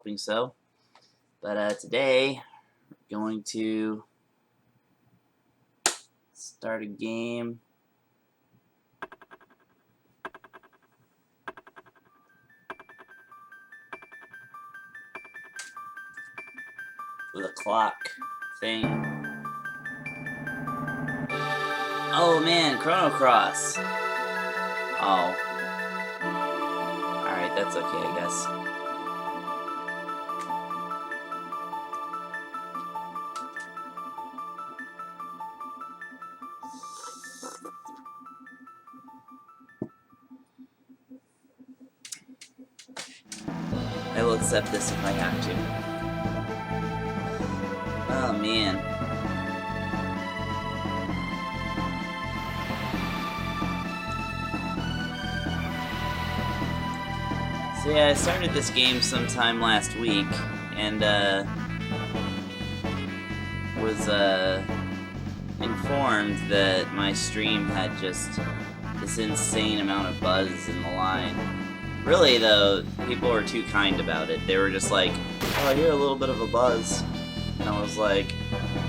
hoping so. But today, we're going to start a game. With a clock thing. Oh man, Chrono Cross. Oh. Alright, that's okay, I guess. I will accept this if I have to. Oh man. So yeah, I started this game sometime last week, and was informed that my stream had just this insane amount of buzz in the line. Really though, people were too kind about it. They were just like, oh, I hear a little bit of a buzz. And I was like,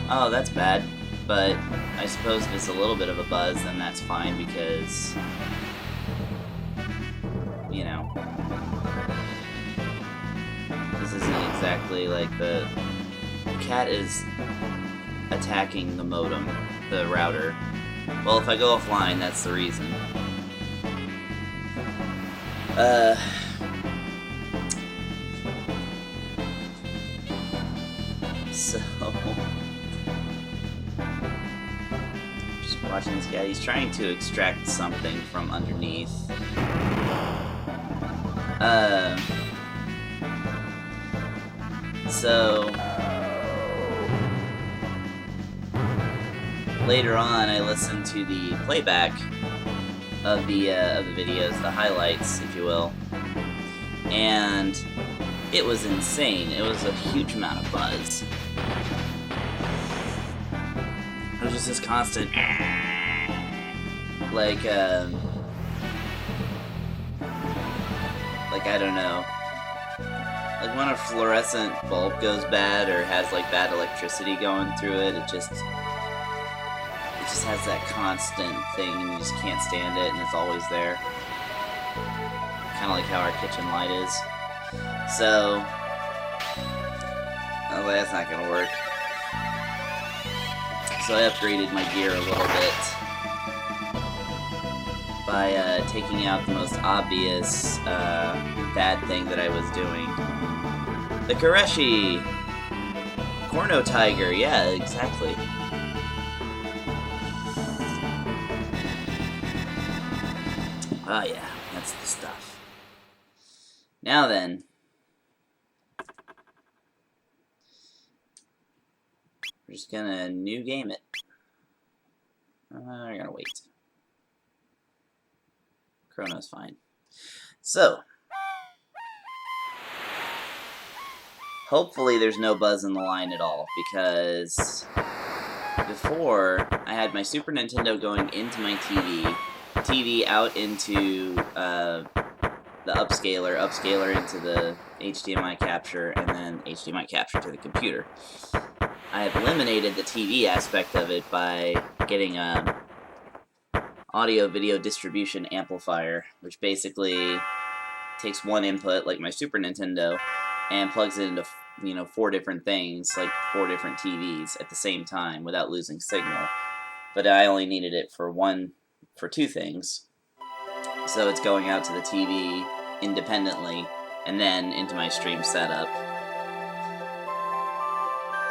oh, that's bad. But I suppose if it's a little bit of a buzz, then that's fine because, you know, this isn't exactly like the cat is attacking the modem, the router. Well, if I go offline, that's the reason. So, just watching this guy. He's trying to extract something from underneath. So later on, I listened to the playback of the videos, the highlights, if you will, and it was insane. It was a huge amount of buzz. It was just this constant, like I don't know, like when a fluorescent bulb goes bad or has like bad electricity going through it, it just has that constant thing and you just can't stand it and it's always there. Kind of like how our kitchen light is. So, oh, that's not gonna work. So I upgraded my gear a little bit by taking out the most obvious bad thing that I was doing. The Koreshi! Chrono Trigger, yeah, exactly. Oh yeah, that's the stuff. Now then. We're just gonna new game it. We're gonna wait. Chrono's fine. So. Hopefully there's no buzz in the line at all, because before I had my Super Nintendo going into my TV out into the upscaler into the HDMI capture, and then HDMI capture to the computer. I have eliminated the TV aspect of it by getting a audio-video distribution amplifier, which basically takes one input, like my Super Nintendo, and plugs it into, you know, 4 different things, like 4 different TVs at the same time without losing signal. But I only needed it for 2 things. So it's going out to the TV independently and then into my stream setup.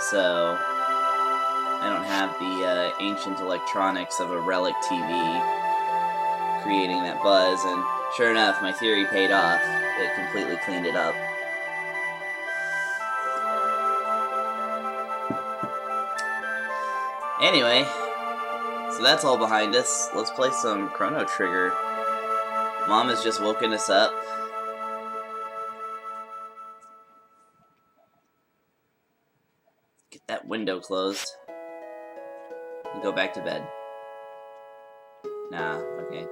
So I don't have the ancient electronics of a relic TV creating that buzz, and sure enough, my theory paid off. It completely cleaned it up. Anyway, so that's all behind us. Let's play some Chrono Trigger. Mom has just woken us up. Get that window closed. And go back to bed. Nah, okay.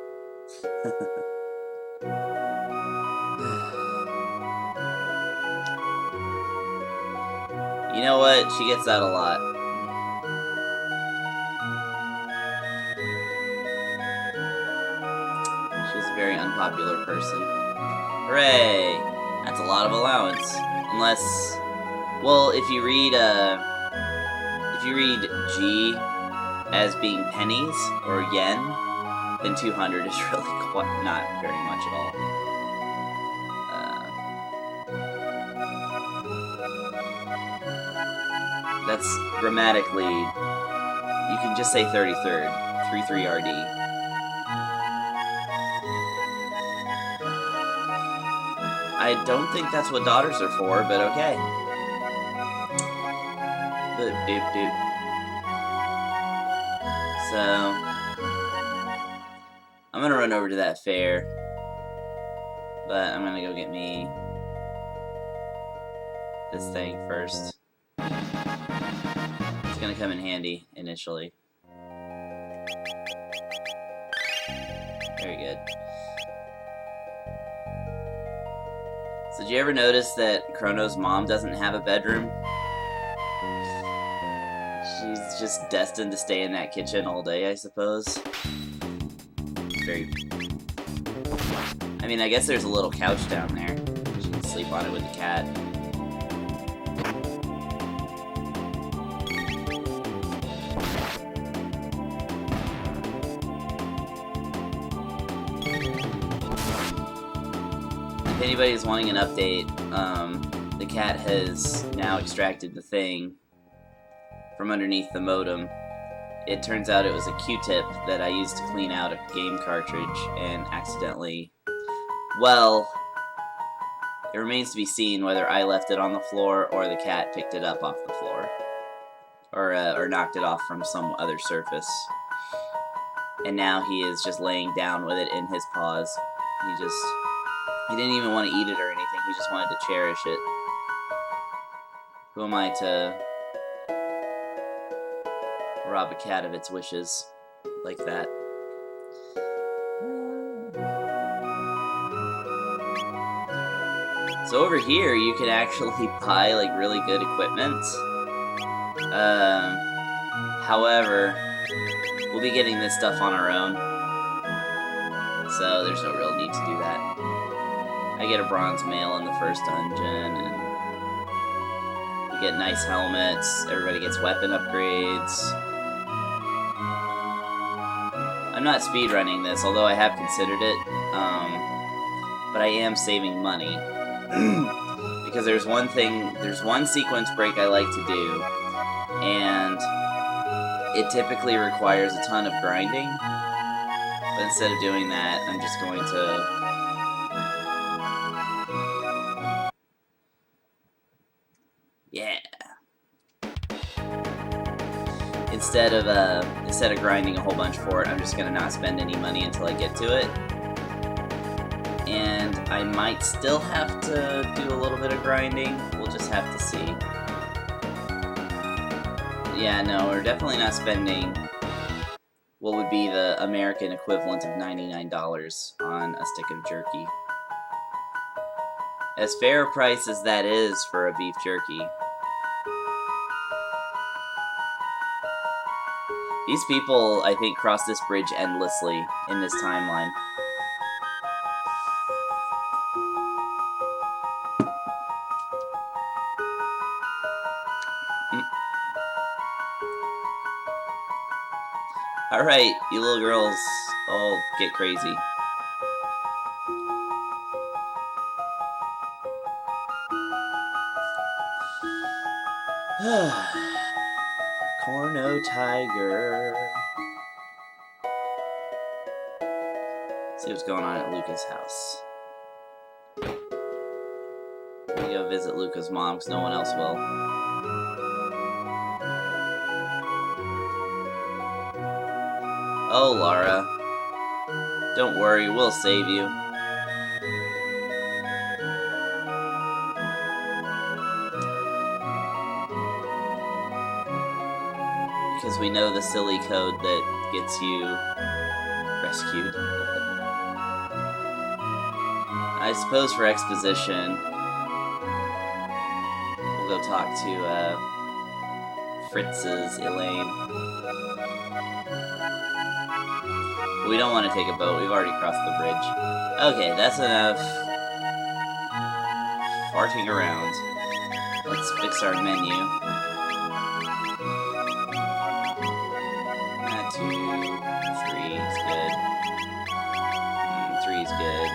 You know what? She gets that a lot. She's a very unpopular person. Hooray! That's a lot of allowance. Unless, well, if you read G as being pennies or yen, then 200 is really quite not very much at all. That's grammatically, you can just say 33rd, 33RD. I don't think that's what daughters are for, but okay. Boop, doop, doop. So, I'm gonna run over to that fair, but I'm gonna go get me this thing first. It's gonna come in handy initially. Very good. So did you ever notice that Chrono's mom doesn't have a bedroom? She's just destined to stay in that kitchen all day, I suppose. Very... I mean, I guess there's a little couch down there. She can sleep on it with the cat. If anybody's wanting an update, the cat has now extracted the thing from underneath the modem. It turns out it was a Q-tip that I used to clean out a game cartridge and accidentally... Well, it remains to be seen whether I left it on the floor or the cat picked it up off the floor. Or knocked it off from some other surface. And now he is just laying down with it in his paws. He didn't even want to eat it or anything, he just wanted to cherish it. Who am I to rob a cat of its wishes like that? So over here, you can actually buy, like, really good equipment. However, we'll be getting this stuff on our own. So there's no real need to do that. I get a bronze mail in the first dungeon, and we get nice helmets, everybody gets weapon upgrades. I'm not speedrunning this, although I have considered it, but I am saving money. Because there's one sequence break I like to do, and it typically requires a ton of grinding, but instead of doing that, I'm just going to... Yeah. Instead of grinding a whole bunch for it, I'm just gonna not spend any money until I get to it. And I might still have to do a little bit of grinding. We'll just have to see. Yeah, no, we're definitely not spending what would be the American equivalent of $99 on a stick of jerky. As fair a price as that is for a beef jerky. These people, I think, cross this bridge endlessly in this timeline. Alright, you little girls all get crazy. Chrono Trigger. See what's going on at Luca's house. I'm gonna go visit Luca's mom, because no one else will. Oh, Lara. Don't worry, we'll save you. Because we know the silly code that gets you rescued. I suppose for exposition, we'll go talk to Fritz's Elaine. We don't want to take a boat. We've already crossed the bridge. Okay, that's enough farting around. Let's fix our menu. 2, 3 is good. 3 is good.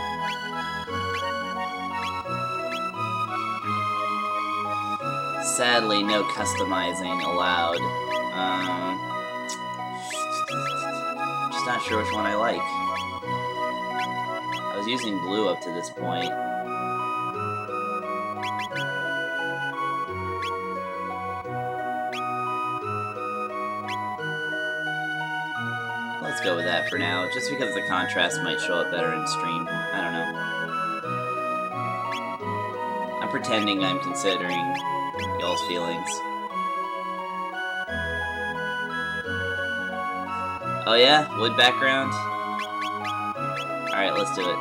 Sadly, no customizing allowed. Just not sure which one I like. I was using blue up to this point. Let's go with that for now, just because the contrast might show up better in stream. I don't know. I'm pretending I'm considering y'all's feelings. Oh yeah? Wood background? Alright, let's do it.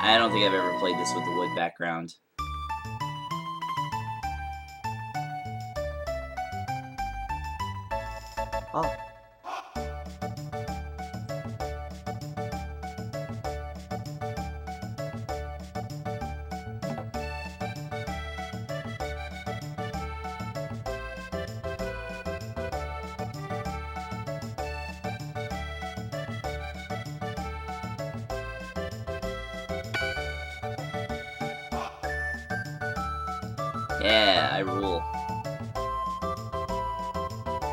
I don't think I've ever played this with the wood background. Oh. Yeah, I rule.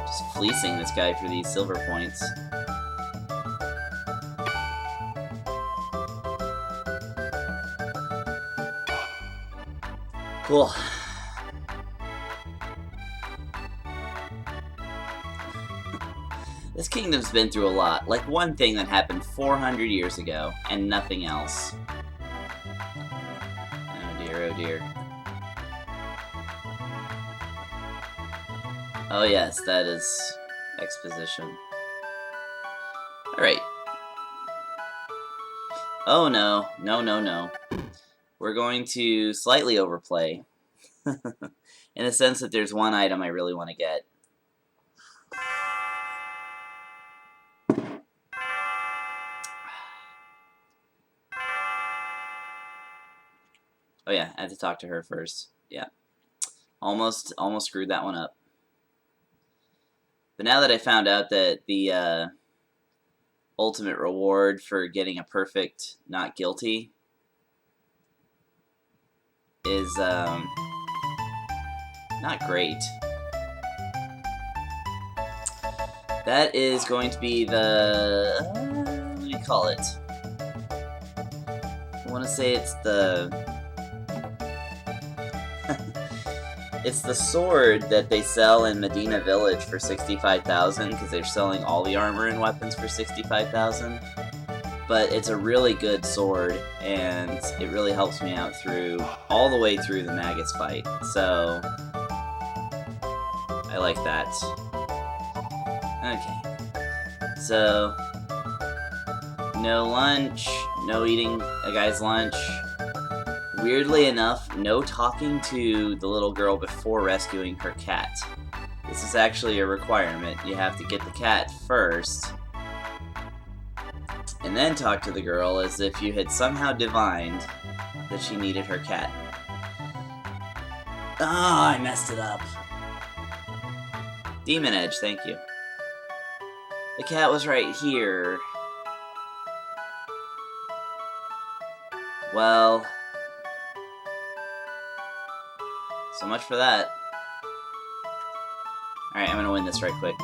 Just fleecing this guy for these silver points. Cool. This kingdom's been through a lot. Like one thing that happened 400 years ago, and nothing else. Oh dear, oh dear. Oh yes, that is exposition. Alright. Oh no, no, no, no. We're going to slightly overplay. In the sense that there's one item I really want to get. Oh yeah, I have to talk to her first. Yeah. Almost screwed that one up. But now that I found out that the ultimate reward for getting a perfect not guilty is not great. That is going to be the what do you call it? I want to say it's the it's the sword that they sell in Medina Village for 65,000 because they're selling all the armor and weapons for 65,000. But it's a really good sword, and it really helps me out through all the way through the Magus fight. So I like that. Okay. So no lunch, no eating a guy's lunch. Weirdly enough, no talking to the little girl before rescuing her cat. This is actually a requirement. You have to get the cat first, and then talk to the girl as if you had somehow divined that she needed her cat. Ah, I messed it up. Demon Edge, thank you. The cat was right here. Well, so much for that. Alright, I'm gonna win this right quick.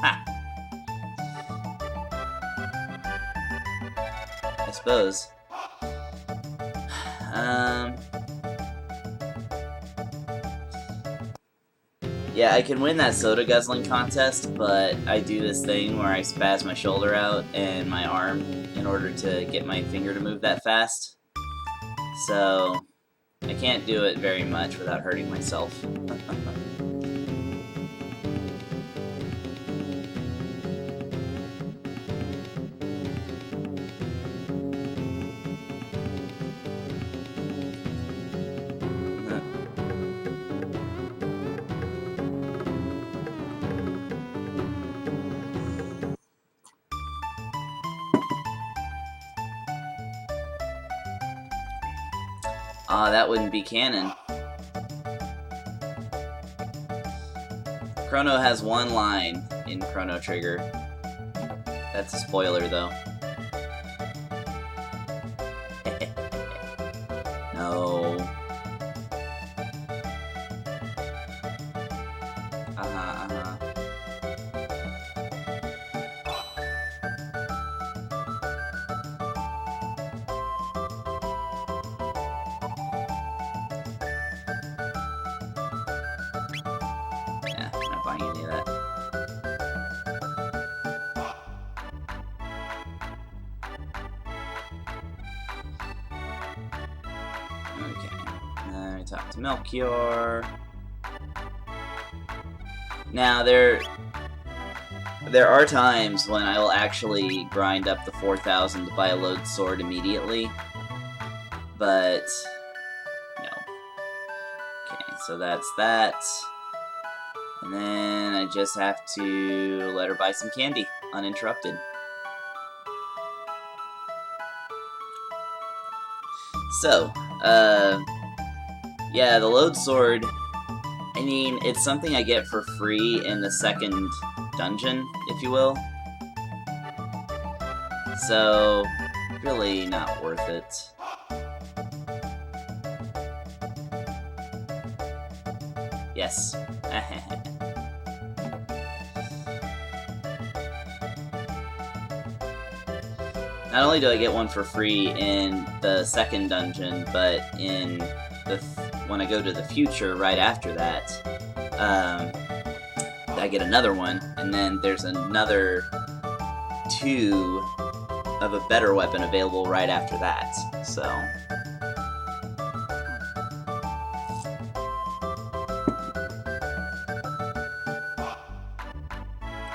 Ha! I suppose. Yeah, I can win that soda guzzling contest, but I do this thing where I spaz my shoulder out and my arm in order to get my finger to move that fast. So I can't do it very much without hurting myself. That wouldn't be canon. Chrono has one line in Chrono Trigger. That's a spoiler, though. No. Yeah, I'm not buying any of that. Okay. Let me talk to Melchior. Now, there are times when I will actually grind up the 4,000 to buy a load sword immediately, but no. Okay, so that's that. And then I just have to let her buy some candy, uninterrupted. So, yeah, the load sword, I mean, it's something I get for free in the second dungeon, if you will. So, really not worth it. Yes. Not only do I get one for free in the second dungeon, but in the when I go to the future right after that, I get another one, and then there's another 2 of a better weapon available right after that, so...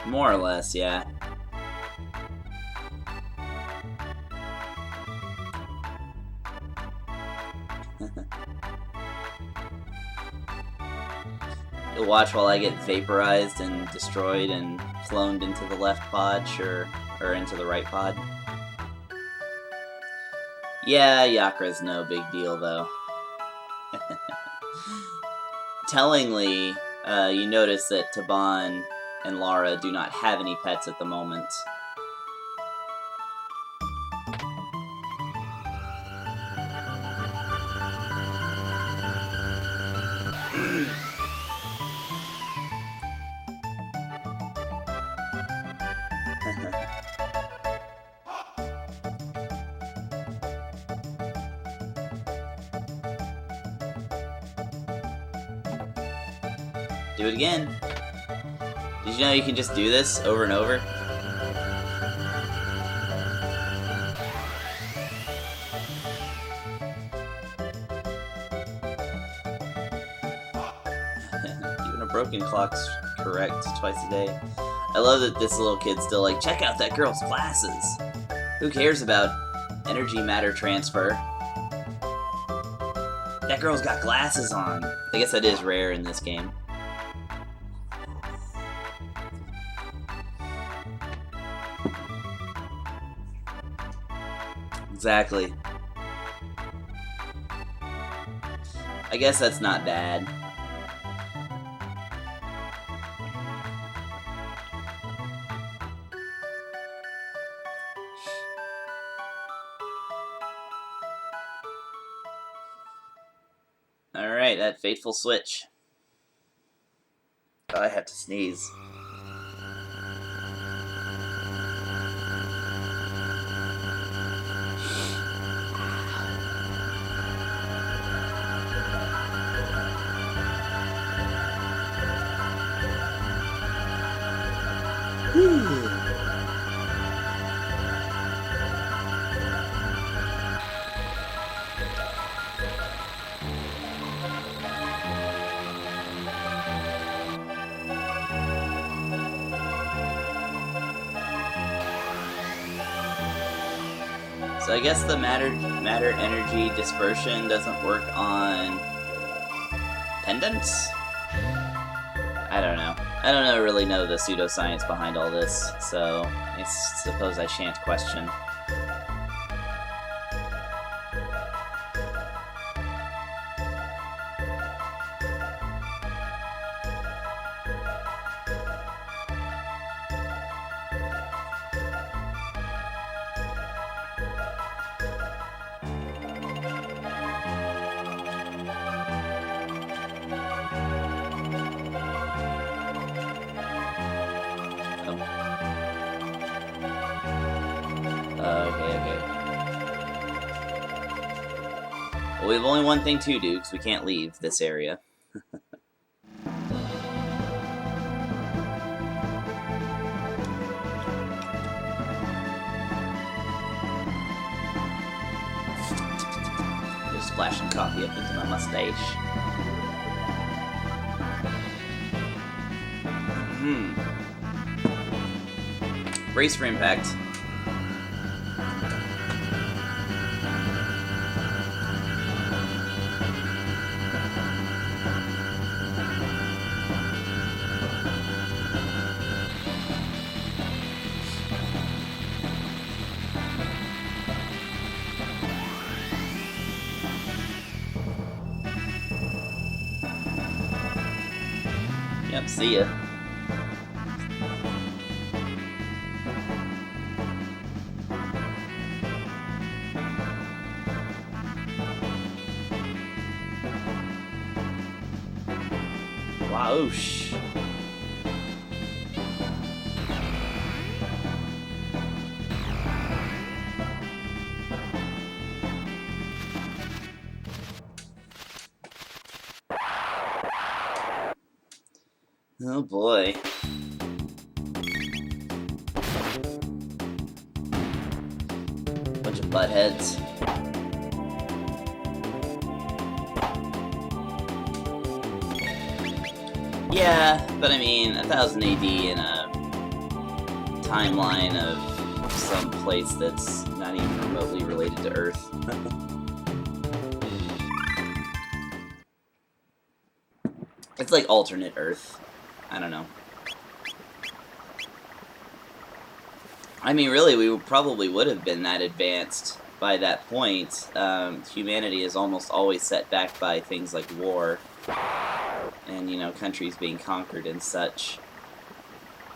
More or less, yeah. You'll watch while I get vaporized and destroyed and cloned into the left pod, sure, or into the right pod. Yeah, Yakra's no big deal, though. Tellingly, you notice that Taban and Lara do not have any pets at the moment. Do it again. Did you know you can just do this over and over? Even a broken clock's correct twice a day. I love that this little kid's still like, check out that girl's glasses! Who cares about energy matter transfer? That girl's got glasses on! I guess that is rare in this game. Exactly. I guess that's not bad. Alright, that fateful switch. I have to sneeze. So I guess the matter energy dispersion doesn't work on pendants? I don't know. I don't really know the pseudoscience behind all this, so I suppose I shan't question. Well, we have only one thing to do, because we can't leave this area. Just splashing coffee up into my mustache. Brace for impact. Yep, see ya. Whoosh. Oh boy. Bunch of buttheads. Yeah, but I mean, 1000 AD in a timeline of some place that's not even remotely related to Earth. It's like alternate Earth. I don't know. I mean, really, we probably would have been that advanced by that point. Humanity is almost always set back by things like war. And, you know, countries being conquered and such.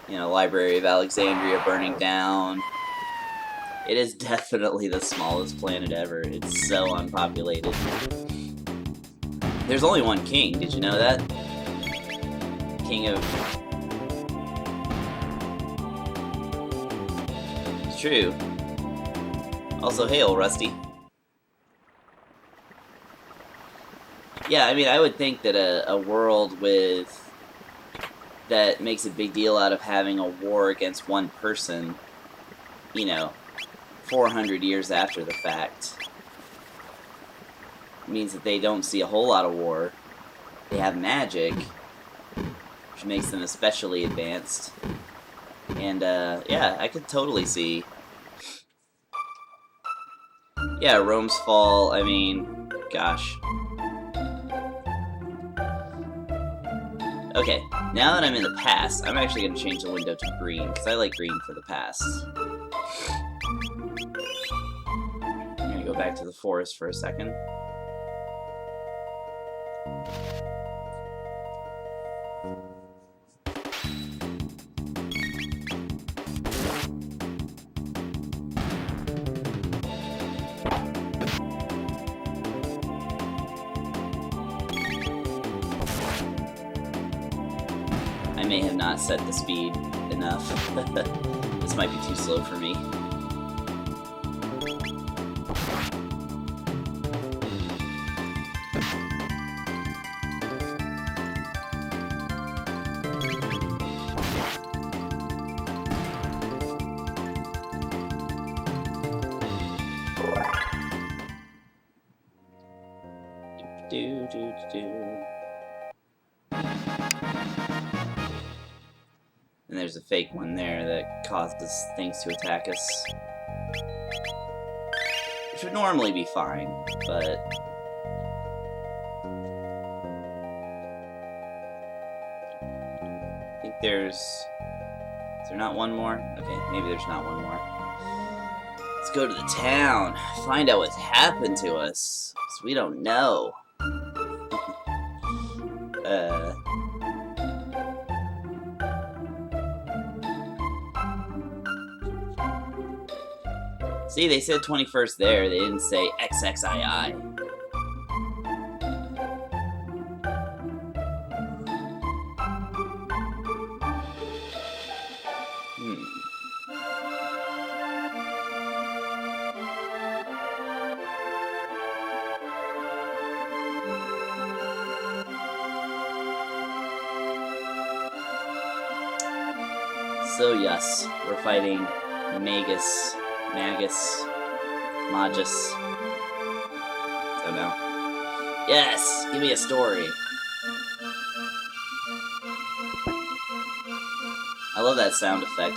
You know, Library of Alexandria burning down. It is definitely the smallest planet ever. It's so unpopulated. There's only one king, did you know that? King of... It's true. Also, hail, Rusty. Yeah, I mean, I would think that a world with... that makes a big deal out of having a war against one person, you know, 400 years after the fact, means that they don't see a whole lot of war. They have magic, which makes them especially advanced. And, yeah, I could totally see... Yeah, Rome's fall, I mean, gosh... Okay, now that I'm in the past, I'm actually going to change the window to green, because I like green for the past. I'm going to go back to the forest for a second. I may have not set the speed enough. This might be too slow for me. And there's a fake one there that causes things to attack us. Which would normally be fine, but... I think there's... Is there not one more? Okay, maybe there's not one more. Let's go to the town. Find out what's happened to us. 'Cause we don't know. See, they said 21st there. They didn't say XXII. So yes, we're fighting Magus, Magus. Oh no. Yes! Give me a story. I love that sound effect.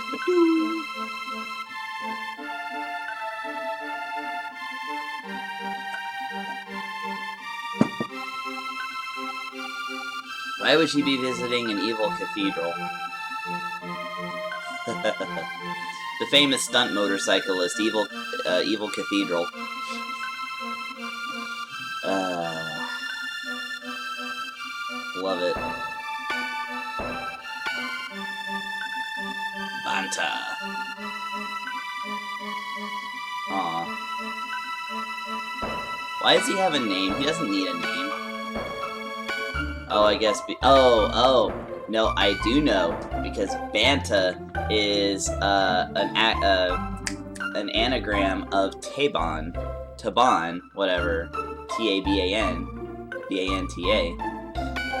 Why would she be visiting an evil cathedral? The famous stunt motorcyclist, Evil Cathedral. Love it. Banta. Aw. Why does he have a name? He doesn't need a name. Oh, I guess oh. No, I do know, because Banta is an anagram of Taban, whatever, Taban, Banta.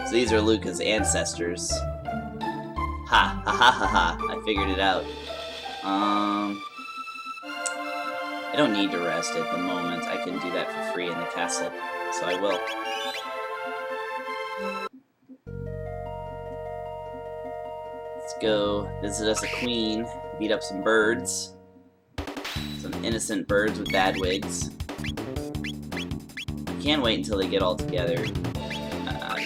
So these are Luca's ancestors. Ha ha ha ha ha! I figured it out. I don't need to rest at the moment. I can do that for free in the castle, so I will. Let's go visit us a queen, beat up some birds. Some innocent birds with bad wigs. I can't wait until they get all together.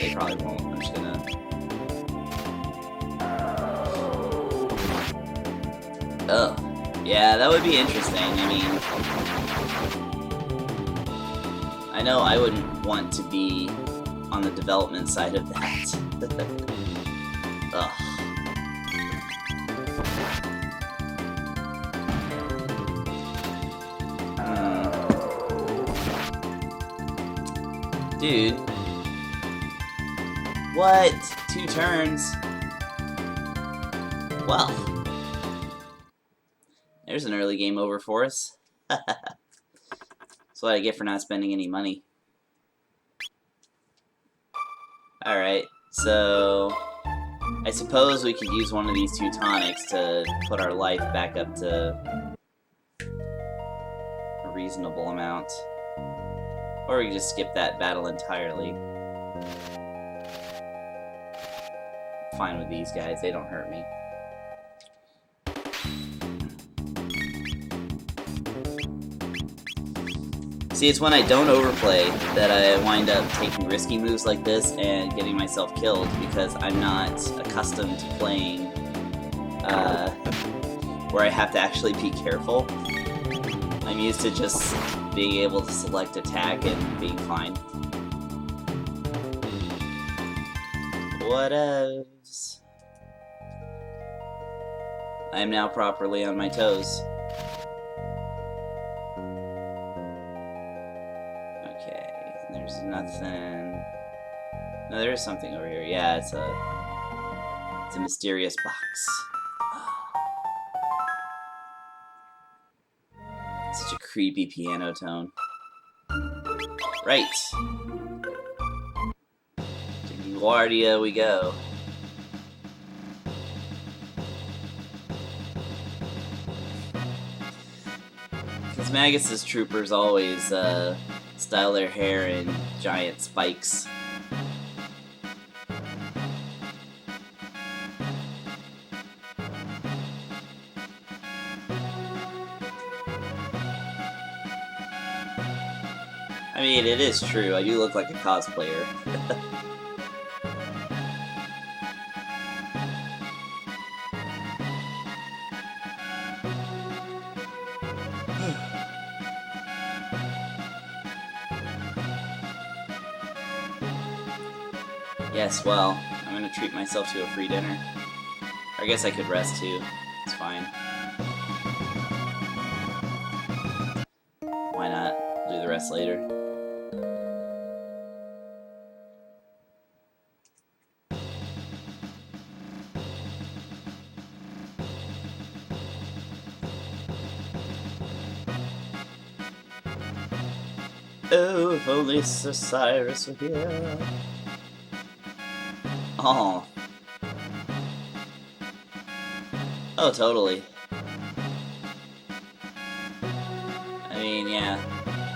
They probably won't. I'm just gonna... Oh. Yeah, that would be interesting. I mean... I know I wouldn't want to be on the development side of that. Ugh. Dude. What? 2 turns? Well. There's an early game over for us. That's what I get for not spending any money. Alright, so... I suppose we could use one of these 2 tonics to put our life back up to a reasonable amount. Or we can just skip that battle entirely. Fine with these guys, they don't hurt me. See, it's when I don't overplay that I wind up taking risky moves like this and getting myself killed because I'm not accustomed to playing where I have to actually be careful. I'm used to just being able to select attack and being fine. Whatevs. I am now properly on my toes. Okay, there's nothing... No, there is something over here. Yeah, it's a mysterious box. Such a creepy piano tone. Right. To Guardia we go. Because Magus's troopers always style their hair in giant spikes. I mean, it is true. I do look like a cosplayer. Yes, well, I'm gonna treat myself to a free dinner. Or I guess I could rest too. It's fine. Why not? Do the rest later. Oh, if only Sir Cyrus were here. Oh. Oh, totally. I mean, yeah.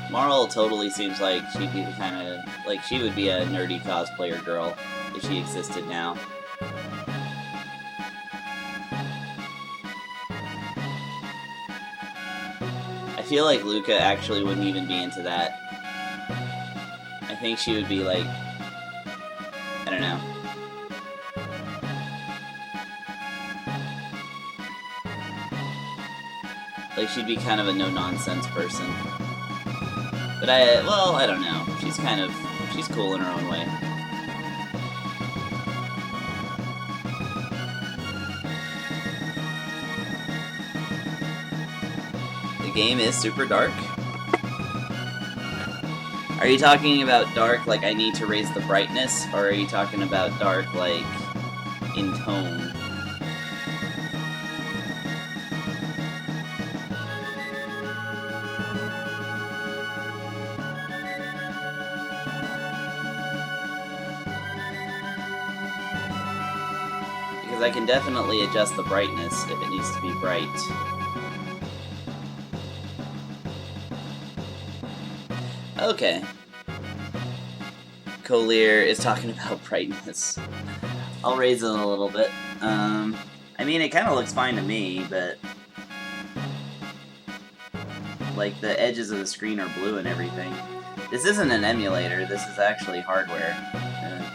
Marl totally seems like she'd be the kind of, like, she would be a nerdy cosplayer girl if she existed now. I feel like Luca actually wouldn't even be into that. I think she would be like, I don't know. Like, she'd be kind of a no-nonsense person. But well, I don't know. She's cool in her own way. The game is super dark. Are you talking about dark like I need to raise the brightness, or are you talking about dark like in tone? Because I can definitely adjust the brightness if it needs to be bright. Okay. Collier is talking about brightness. I'll raise it a little bit. I mean, it kind of looks fine to me, but like the edges of the screen are blue and everything. This isn't an emulator, this is actually hardware.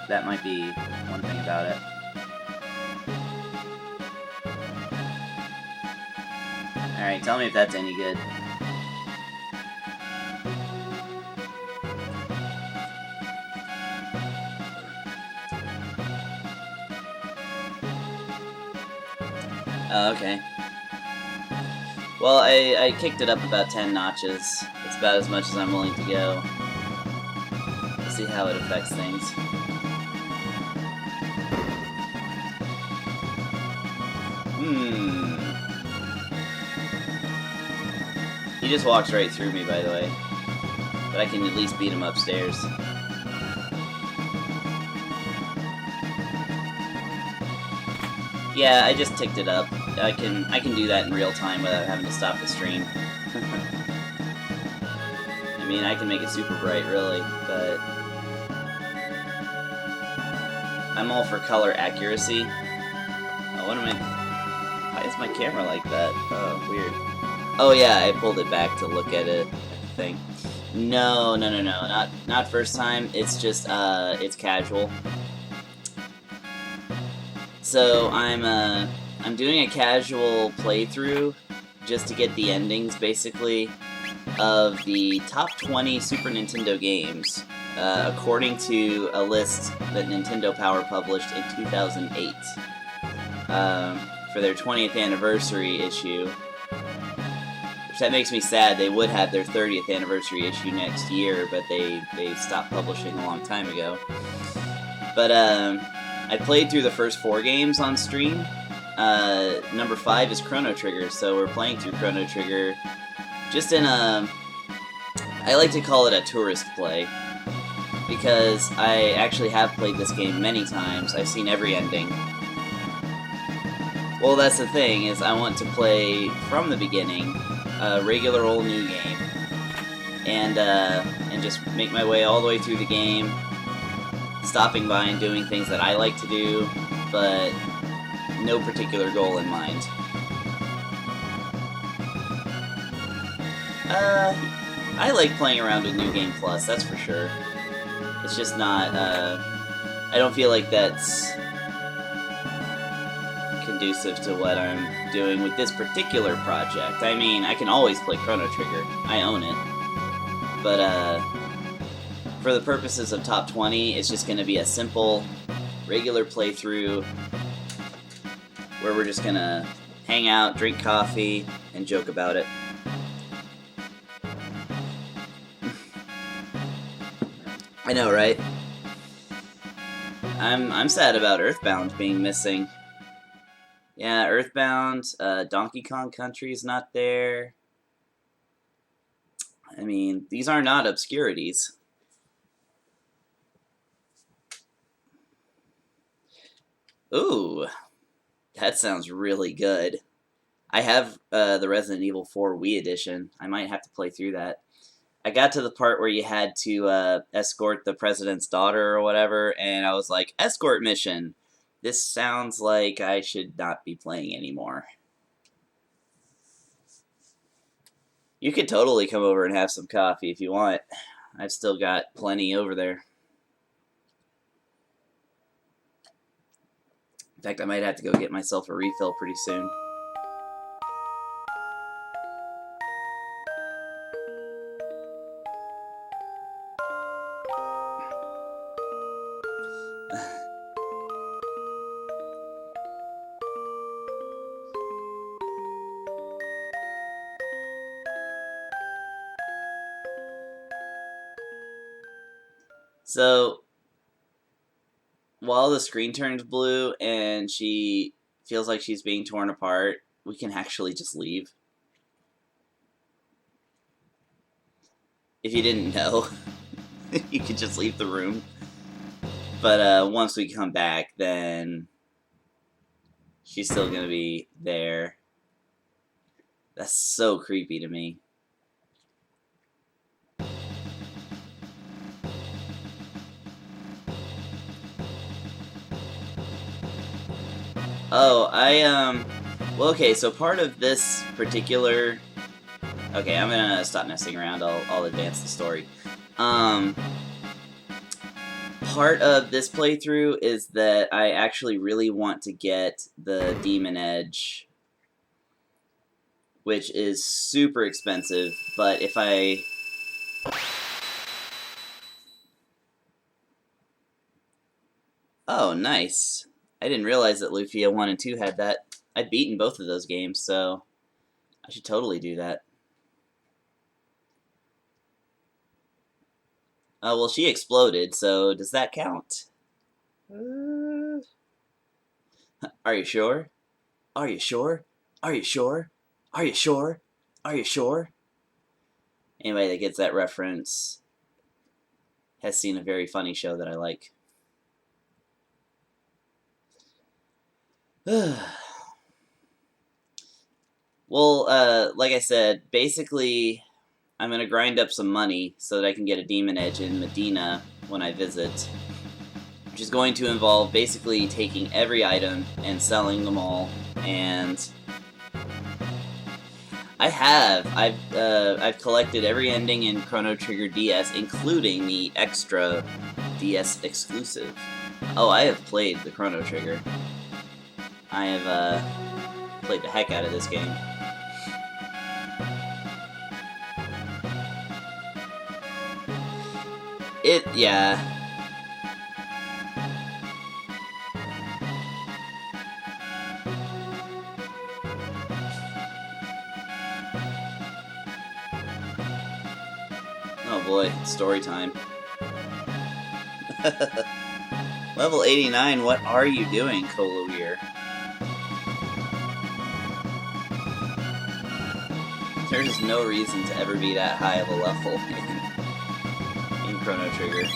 That might be one thing about it. Alright, tell me if that's any good. Oh, okay. Well, I kicked it up about 10 notches. It's about as much as I'm willing to go. We'll see how it affects things. He just walks right through me, by the way. But I can at least beat him upstairs. Yeah, I just ticked it up. I can do that in real time without having to stop the stream. I mean, I can make it super bright, really, but I'm all for color accuracy. Oh, what am I? Why is my camera like that? Oh, weird. Oh yeah, I pulled it back to look at it. Thing. No, not first time. It's just it's casual. So I'm doing a casual playthrough just to get the endings, basically, of the top 20 Super Nintendo games, according to a list that Nintendo Power published in 2008 for their 20th anniversary issue. Which that makes me sad. They would have their 30th anniversary issue next year, but they stopped publishing a long time ago. But I played through the first 4 games on stream. Number 5 is Chrono Trigger, so we're playing through Chrono Trigger just in a... I like to call it a tourist play, because I actually have played this game many times. I've seen every ending. Well, that's the thing, is I want to play from the beginning, a regular old new game, and just make my way all the way through the game, stopping by and doing things that I like to do, but no particular goal in mind. I like playing around with New Game Plus, that's for sure. It's just not, I don't feel like that's conducive to what I'm doing with this particular project. I mean, I can always play Chrono Trigger. I own it. But, for the purposes of top 20, it's just going to be a simple, regular playthrough where we're just going to hang out, drink coffee, and joke about it. I know, right? I'm sad about Earthbound being missing. Yeah, Earthbound, Donkey Kong Country's not there. I mean, these are not obscurities. Ooh, that sounds really good. I have the Resident Evil 4 Wii edition. I might have to play through that. I got to the part where you had to escort the president's daughter or whatever, and I was like, escort mission. This sounds like I should not be playing anymore. You could totally come over and have some coffee if you want. I've still got plenty over there. In fact, I might have to go get myself a refill pretty soon. So, while the screen turns blue and she feels like she's being torn apart, we can actually just leave. If you didn't know, you could just leave the room. But once we come back, then she's still gonna be there. That's so creepy to me. Oh, well, okay, so part of this particular... Okay, I'm gonna stop messing around, I'll advance the story. Part of this playthrough is that I actually really want to get the Demon Edge, which is super expensive, but if I... Oh, nice. I didn't realize that Lufia 1 and 2 had that. I'd beaten both of those games, so I should totally do that. Oh, well, she exploded, so does that count? Are you sure? Are you sure? Are you sure? Are you sure? Are you sure? Anybody that gets that reference has seen a very funny show that I like. Well, like I said, basically, I'm going to grind up some money so that I can get a Demon Edge in Medina when I visit, which is going to involve basically taking every item and selling them all, and I've collected every ending in Chrono Trigger DS, including the extra DS exclusive. Oh, I have played the Chrono Trigger. I have played the heck out of this game. Yeah. Oh boy, story time. Level 89, what are you doing, Koloweir? There is no reason to ever be that high of a level in Chrono Trigger.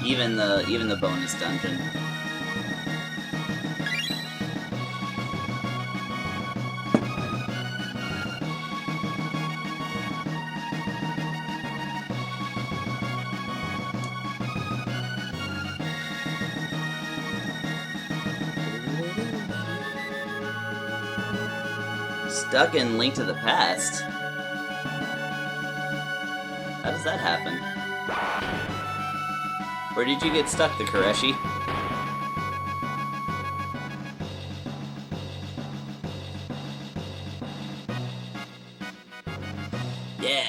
Even the bonus dungeon. Stuck in Link to the Past? How does that happen? Where did you get stuck, the Koreshi? Yeah!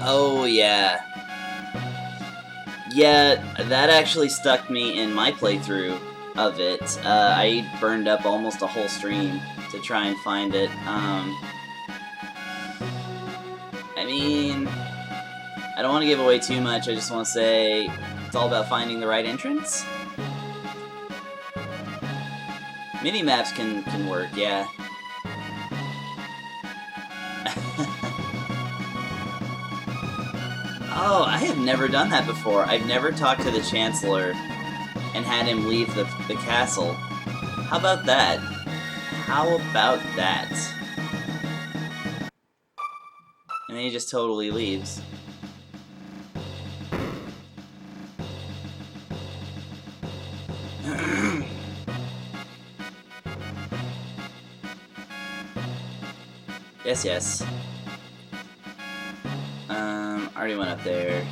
Oh, yeah. Yeah, that actually stuck me in my playthrough of it. I burned up almost a whole stream to try and find it. I mean, I don't want to give away too much, I just want to say it's all about finding the right entrance. Mini-maps can work, yeah. Oh, I have never done that before. I've never talked to the Chancellor and had him leave the castle. How about that? How about that? And then he just totally leaves. Yes, yes. Already went up there.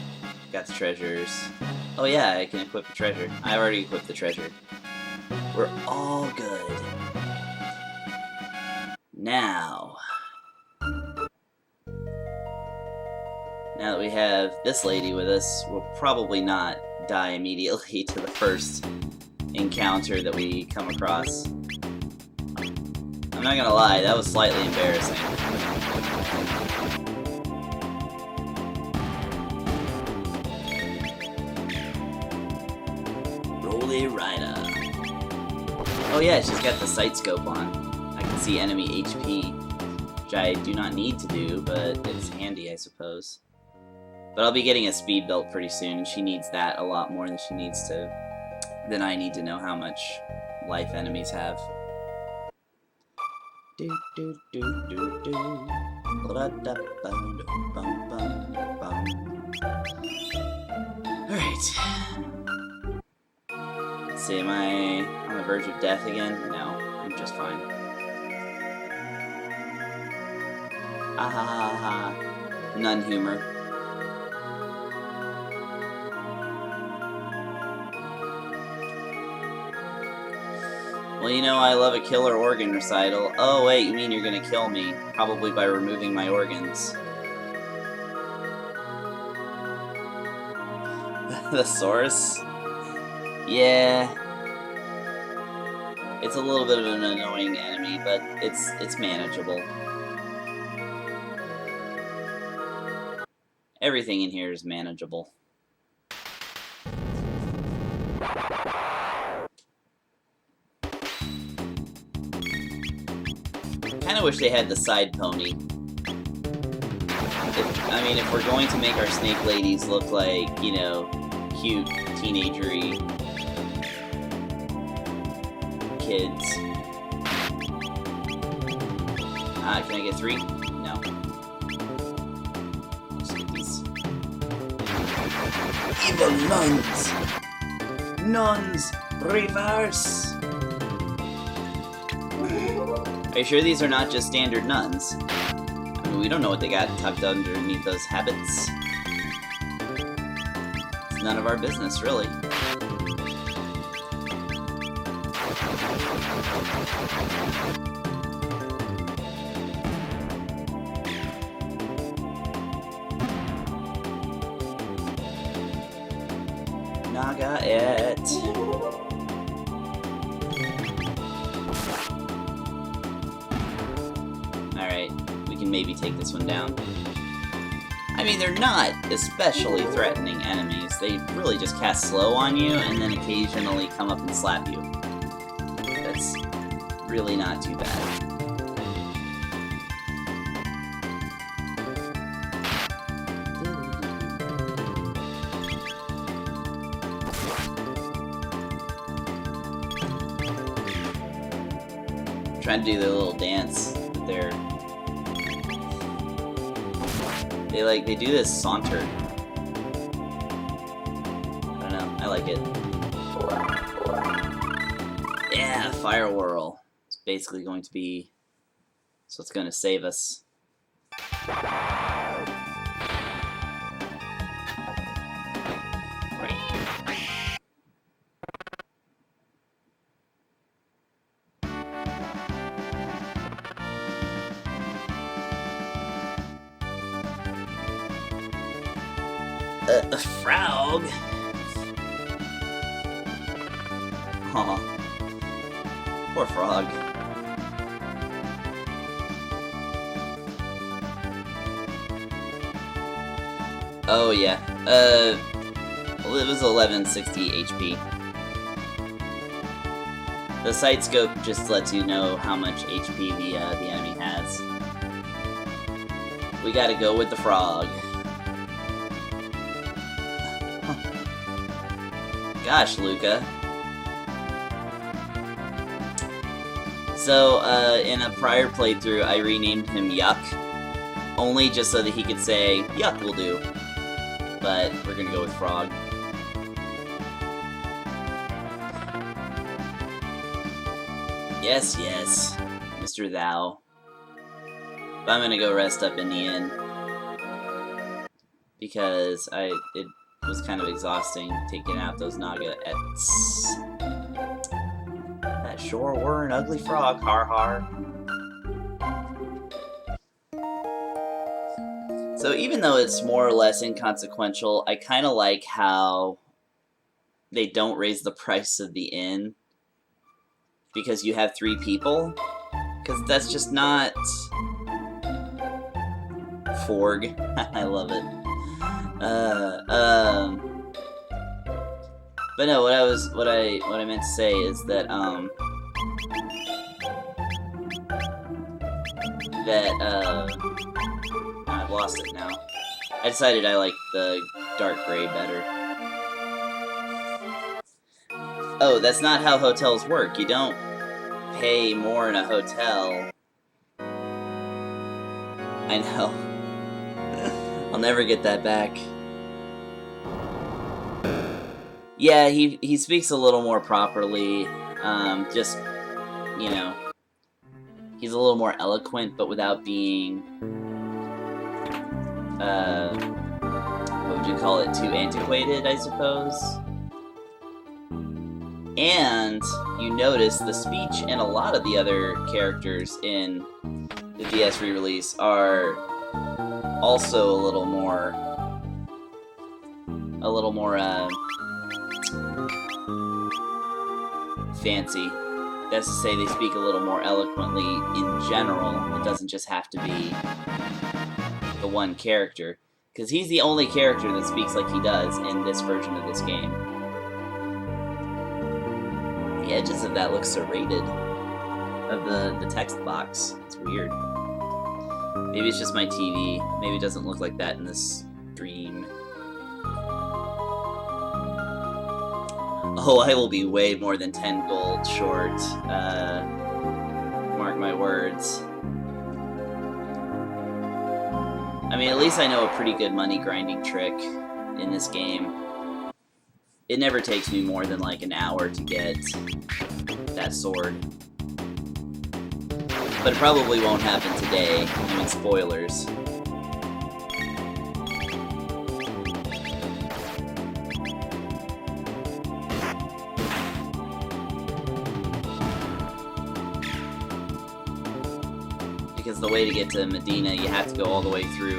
Got the treasures. Oh yeah, I can equip the treasure. I already equipped the treasure. We're all good. Now that we have this lady with us, we'll probably not die immediately to the first encounter that we come across. I'm not gonna lie, that was slightly embarrassing. Roly Rider. Oh yeah, she's got the sight scope on. I can see enemy HP, which I do not need to do, but it's handy, I suppose. But I'll be getting a speed belt pretty soon. She needs that a lot more than she needs to... than I need to know how much life enemies have. Do do do do do. Alright. Let's see, am I on the verge of death again? No, I'm just fine. Ah ha ha ha. None humor. Well, you know, I love a killer organ recital. Oh, wait, you mean you're gonna kill me? Probably by removing my organs. The source? Yeah. It's a little bit of an annoying enemy, but it's manageable. Everything in here is manageable. I wish they had the side pony. If we're going to make our snake ladies look like, you know, cute, teenagery kids. Can I get 3? No. Just get these. Evil nuns! Nuns! Reverse! Are you sure these are not just standard nuns? I mean, we don't know what they got tucked underneath those habits. It's none of our business, really. Naga it. Maybe take this one down. I mean, they're not especially threatening enemies. They really just cast slow on you and then occasionally come up and slap you. That's really not too bad. I'm trying to do their little dance with their... They do this saunter. I don't know, I like it. Yeah, Fire Whirl. It's basically going to be... so it's going to save us. A frog? Aw. Poor frog. Oh yeah. Well, it was 1160 HP. The sight scope just lets you know how much HP the enemy has. We gotta go with the frog. Gosh, Luca. So, in a prior playthrough, I renamed him Yuck. Only just so that he could say, Yuck will do. But we're gonna go with Frog. Yes, yes, Mr. Thou. But I'm gonna go rest up in the inn. Because it was kind of exhausting taking out those Naga-ettes. That sure were an ugly frog, har har. So even though it's more or less inconsequential, I kind of like how they don't raise the price of the inn because you have 3 people. Because that's just not... Forg. I love it. But no, what I meant to say is that, I've lost it now. I decided I like the dark gray better. Oh, that's not how hotels work. You don't pay more in a hotel. I know. I'll never get that back. Yeah, he speaks a little more properly. Just, you know, he's a little more eloquent, but without being, what would you call it, too antiquated, I suppose? And you notice the speech and a lot of the other characters in the DS re-release are also a little more, fancy. That's to say, they speak a little more eloquently in general. It doesn't just have to be the one character. Because he's the only character that speaks like he does in this version of this game. The edges of that look serrated. Of the text box. It's weird. Maybe it's just my TV. Maybe it doesn't look like that in this stream. Oh, I will be way more than 10 gold short. Mark my words. I mean, at least I know a pretty good money grinding trick in this game. It never takes me more than like an hour to get that sword. But it probably won't happen today. I mean, spoilers. Because the way to get to Medina, you have to go all the way through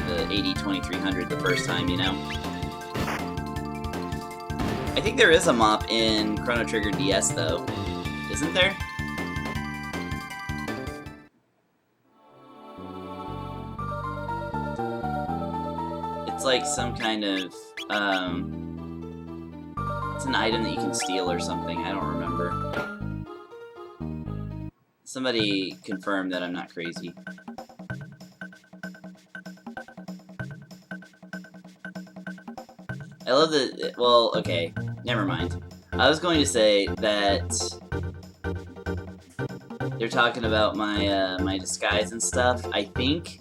the 80-2300 the first time, you know? I think there is a mop in Chrono Trigger DS, though. Isn't there? It's like some kind of, it's an item that you can steal or something, I don't remember. Somebody confirm that I'm not crazy. I love the... well, okay. Never mind. I was going to say that they're talking about my, my disguise and stuff. I think...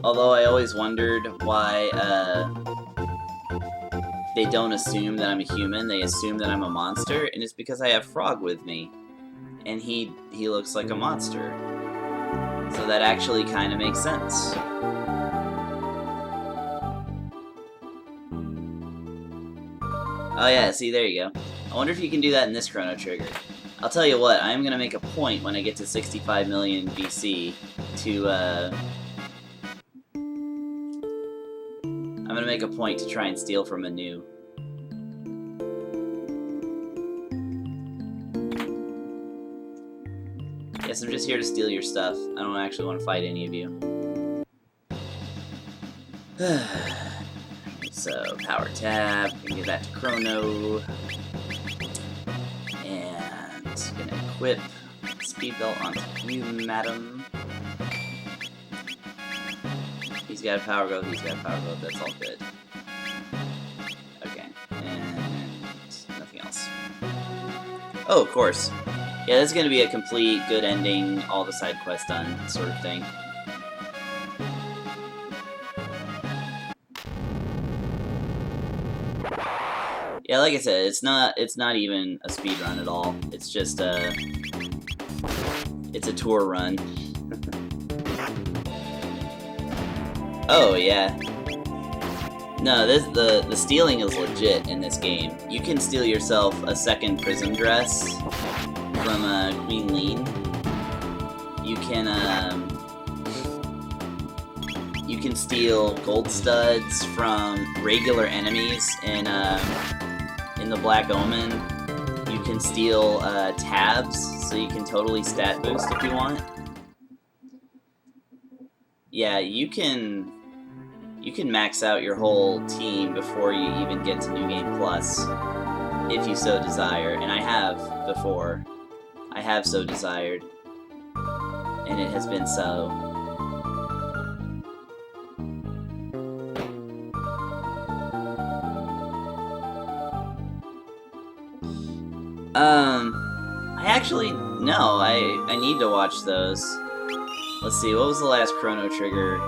although I always wondered why, they don't assume that I'm a human. They assume that I'm a monster, and it's because I have Frog with me. And he looks like a monster. So that actually kind of makes sense. Oh yeah, see, there you go. I wonder if you can do that in this Chrono Trigger. I'll tell you what, I'm gonna make a point when I get to 65 million BC to, I'm gonna make a point to try and steal from Anu. Yes, I'm just here to steal your stuff. I don't actually want to fight any of you. So, power tab, gonna give that to Chrono. And gonna equip speed belt on you, madam. He's got a power glove, he's got a power glove, that's all good. Okay, and nothing else. Oh, of course. Yeah, this is going to be a complete, good ending, all the side quests done sort of thing. Yeah, like I said, it's not even a speed run at all. It's just it's a tour run. Oh yeah. No, the stealing is legit in this game. You can steal yourself a second prism dress from Queen Lean. You can steal gold studs from regular enemies in the Black Omen. You can steal tabs, so you can totally stat boost if you want. Yeah, you can max out your whole team before you even get to New Game Plus, if you so desire, and I have before. I have so desired, and it has been so. I need to watch those. Let's see, what was the last Chrono Trigger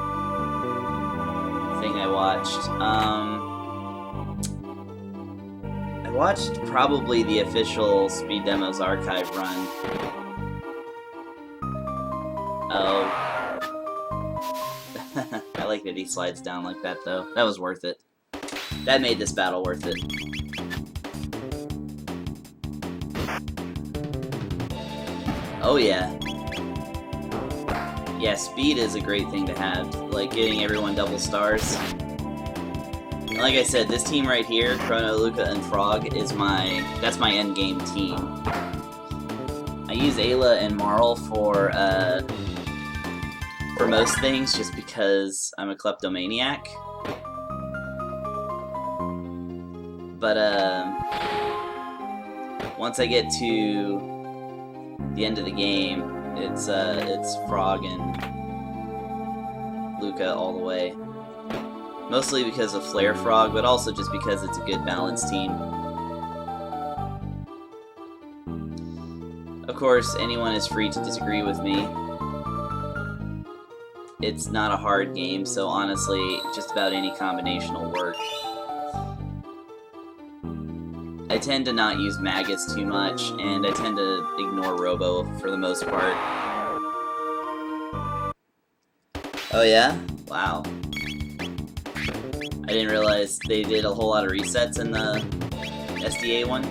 thing I watched? I watched probably the official Speed Demos archive run. Oh. I like that he slides down like that, though. That was worth it. That made this battle worth it. Oh yeah. Yeah, speed is a great thing to have. Like getting everyone double stars. And like I said, this team right here, Chrono, Luca, and Frog, that's my end game team. I use Ayla and Marl for most things, just because I'm a kleptomaniac. But once I get to the end of the game, it's Frog and Luca all the way. Mostly because of Flare Frog, but also just because it's a good balanced team. Of course, anyone is free to disagree with me. It's not a hard game, so honestly, just about any combination will work. I tend to not use Magus too much, and I tend to ignore Robo for the most part. Oh yeah? Wow. I didn't realize they did a whole lot of resets in the SDA one.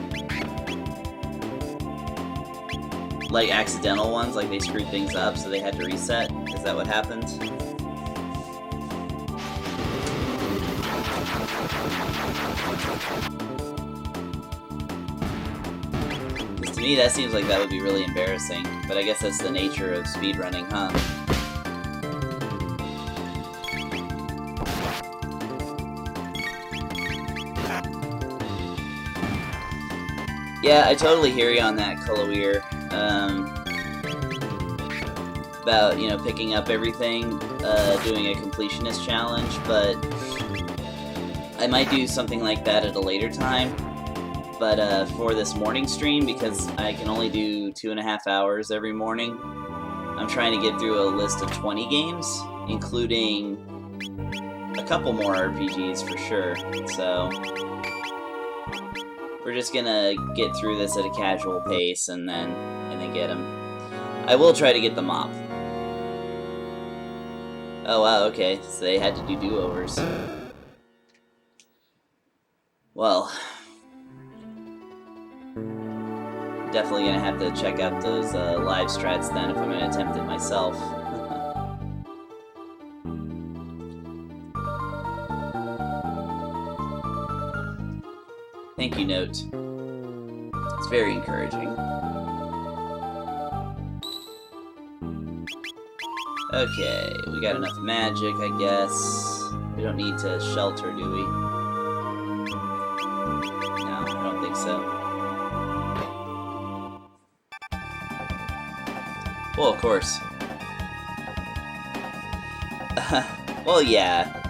Like accidental ones, like they screwed things up so they had to reset. Is that what happened? To me, that seems like that would be really embarrassing, but I guess that's the nature of speedrunning, huh? Yeah, I totally hear you on that, Kalaweer. About, you know, picking up everything, doing a completionist challenge, but I might do something like that at a later time. But for this morning stream, because I can only do 2.5 hours every morning, I'm trying to get through a list of 20 games, including a couple more RPGs for sure, so we're just gonna get through this at a casual pace and then get them. I will try to get the mop. Oh wow, okay, so they had to do do-overs. Well, definitely gonna have to check out those live strats then if I'm gonna attempt it myself. Thank you, Note. It's very encouraging. Okay, we got enough magic, I guess. We don't need to shelter, do we? No, I don't think so. Well, of course. Well, yeah.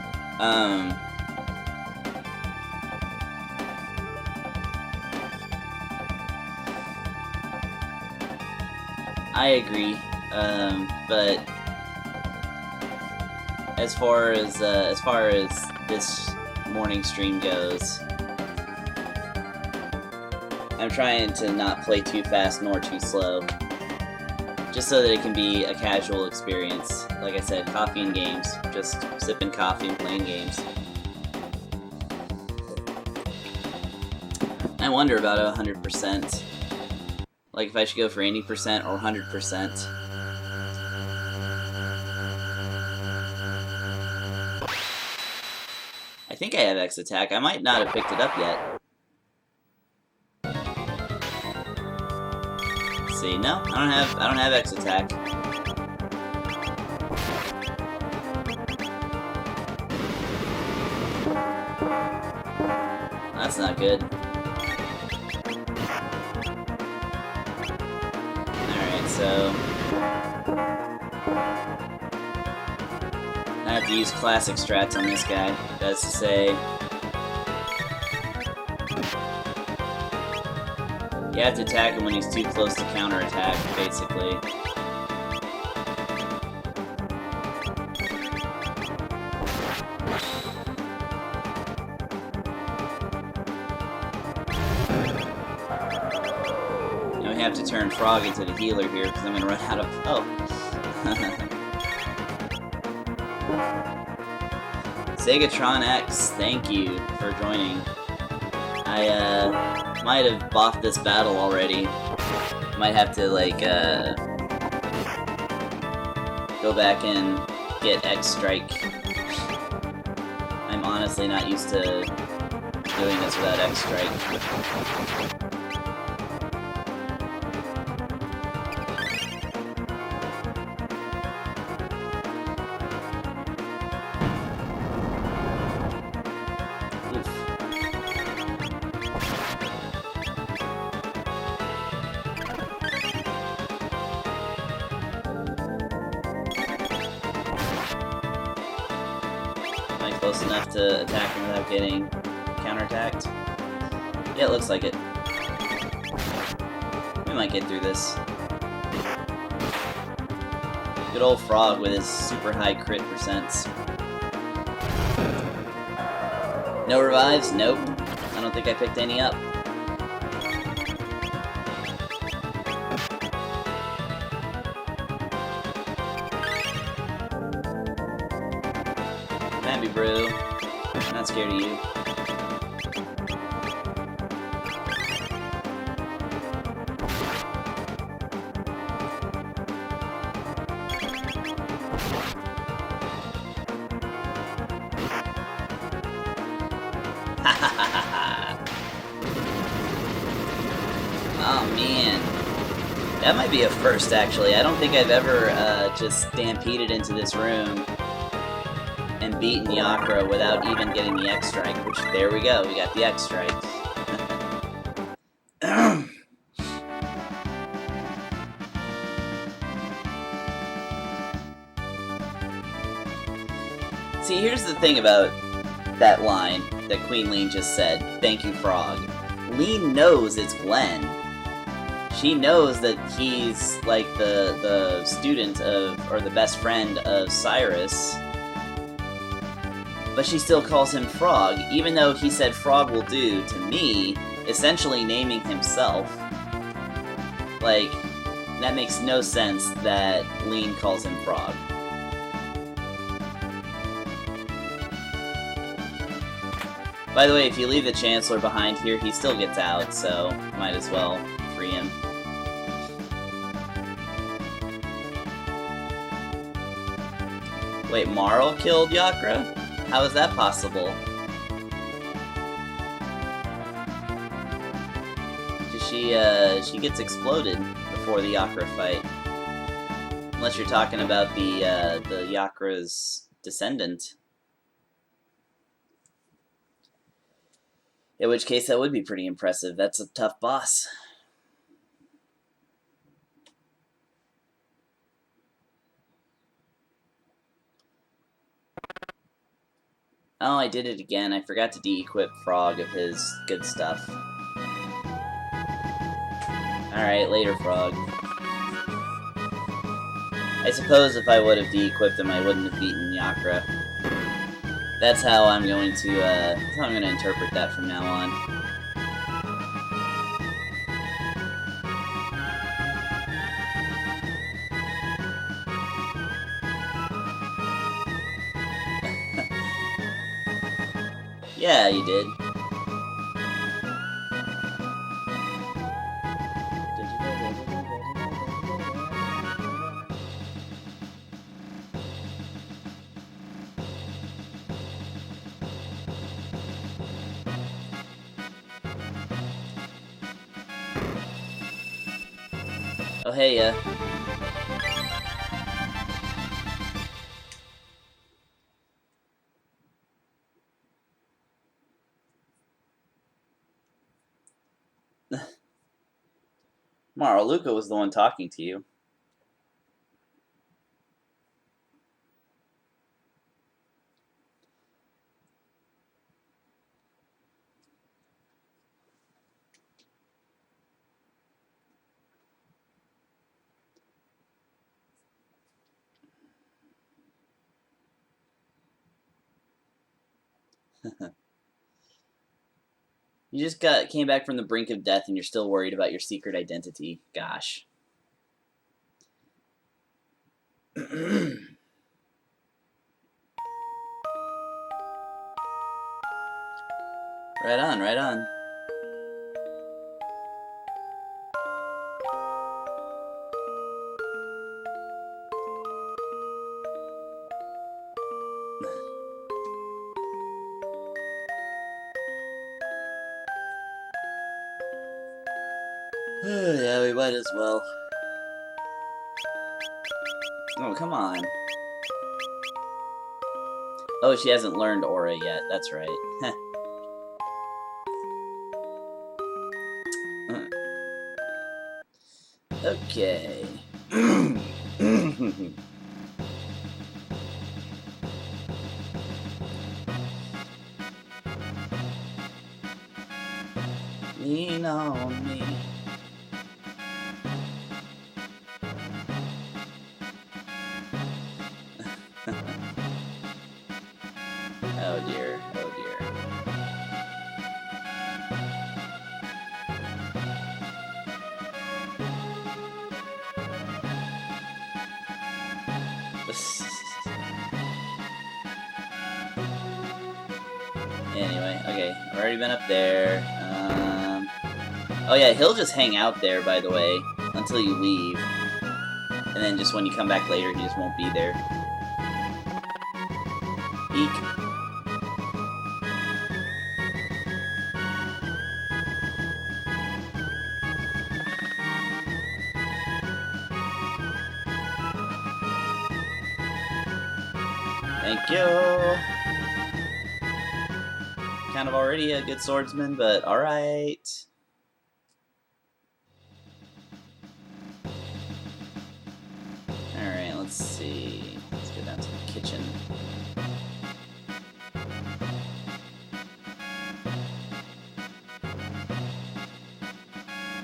I agree. But as far as this morning stream goes, I'm trying to not play too fast nor too slow, just so that it can be a casual experience. Like I said, coffee and games, just sipping coffee and playing games. I wonder about 100%. Like if I should go for 80% or 100%. I think I have X attack. I might not have picked it up yet. Let's see, no, I don't have X attack. That's not good. Alright, so I have to use classic strats on this guy. That's to say, you have to attack him when he's too close to counterattack, basically. Now we have to turn Frog into the healer here, because I'm going to run out of... Oh. Segatron X, thank you for joining. I might have bought this battle already. Might have to, like, go back and get X Strike. I'm honestly not used to doing this without X Strike. Close enough to attack him without getting counterattacked? Yeah, it looks like it. We might get through this. Good old Frog with his super high crit percents. No revives? Nope. I don't think I picked any up. Happy, bro. I'm not scared of you. Oh man, that might be a first actually. I don't think I've ever just stampeded into this room and beaten Yakra without even getting the X Strike, which, there we go, we got the X Strike. See, here's the thing about that line that Queen Lean just said, "Thank you, Frog." Lean knows it's Glenn. She knows that he's like the student of, or the best friend of Cyrus, but she still calls him Frog, even though he said Frog will do to me, essentially naming himself. Like, that makes no sense that Lean calls him Frog. By the way, if you leave the Chancellor behind here, he still gets out, so might as well free him. Wait, Marl killed Yakra? How is that possible? She gets exploded before the Yakra fight. Unless you're talking about the Yakra's descendant. In which case, that would be pretty impressive. That's a tough boss. Oh, I did it again. I forgot to de-equip Frog of his good stuff. Alright, later, Frog. I suppose if I would have de-equipped him, I wouldn't have beaten Yakra. That's how I'm going to interpret that from now on. Yeah, you did. Oh, hey, Luca was the one talking to you. You just came back from the brink of death and you're still worried about your secret identity. Gosh. Right on, right on. Yeah, we might as well. Oh, come on. Oh, she hasn't learned Aura yet. That's right. Okay. Lean on me. Oh dear, oh dear. Anyway, okay, I've already been up there. Oh yeah, he'll just hang out there, by the way, until you leave. And then just when you come back later, he just won't be there. Eek. Thank you! Kind of already a good swordsman, but alright. Alright, let's see. Let's go down to the kitchen.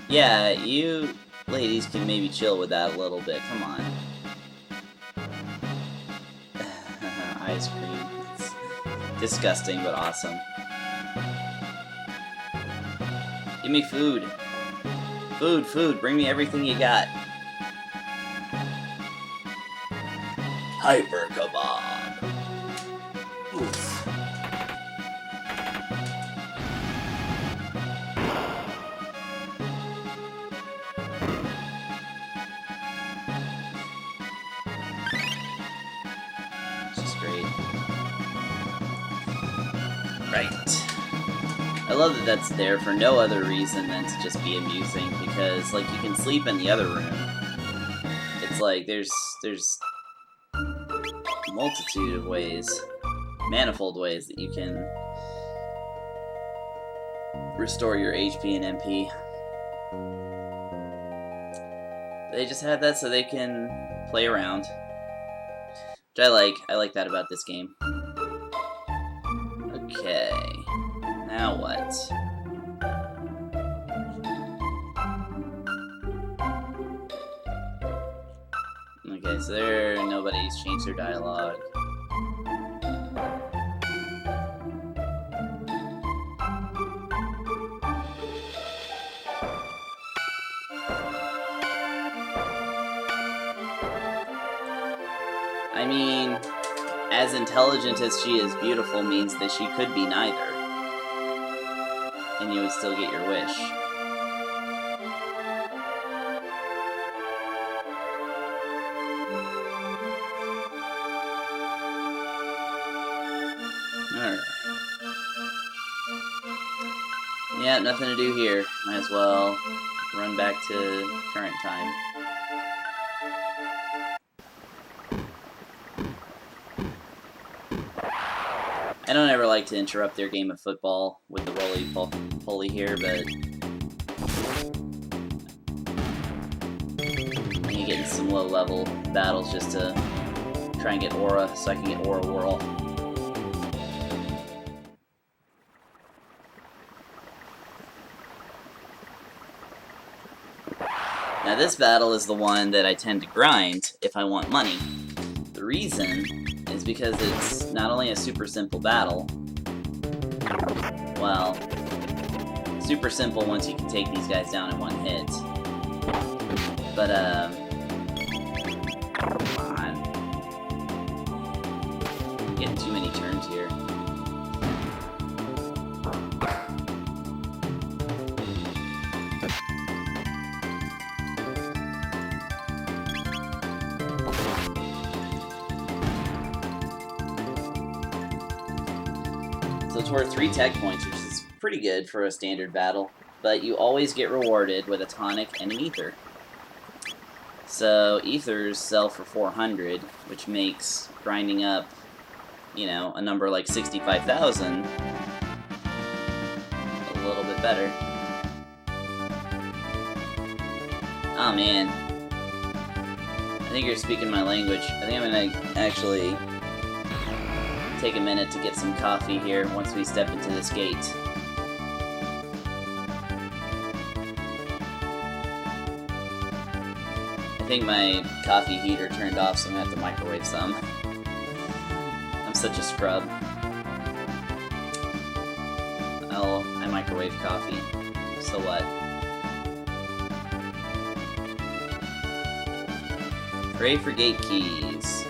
Yeah, you ladies can maybe chill with that a little bit. Come on. Ice cream. It's disgusting, but awesome. Give me food. Food, food. Bring me everything you got. Hyper kebab. Oof. Just great. Right. I love that that's there for no other reason than to just be amusing, because, like, you can sleep in the other room. It's like, there's a multitude of ways, manifold ways that you can restore your HP and MP. They just have that so they can play around. Which I like that about this game. Okay. Now what? Okay, so nobody's changed their dialogue. I mean, as intelligent as she is beautiful means that she could be neither. And you would still get your wish. Alright. Yeah, nothing to do here. Might as well run back to current time. I don't ever like to interrupt their game of football with the roly-poly here, but I need to get in some low-level battles just to try and get aura, so I can get aura whirl. Now this battle is the one that I tend to grind if I want money. The reason is because it's not only a super simple battle, well, super simple once you can take these guys down in one hit, but come on, I'm getting too many turns here. So it's worth 3 tech points, which is pretty good for a standard battle, but you always get rewarded with a tonic and an ether. So ethers sell for 400, which makes grinding up, you know, a number like 65,000 a little bit better. Oh man, I think you're speaking my language. I think I'm gonna actually take a minute to get some coffee here once we step into this gate. I think my coffee heater turned off, so I'm gonna have to microwave some. I'm such a scrub. I microwave coffee. So what? Pray for gate keys.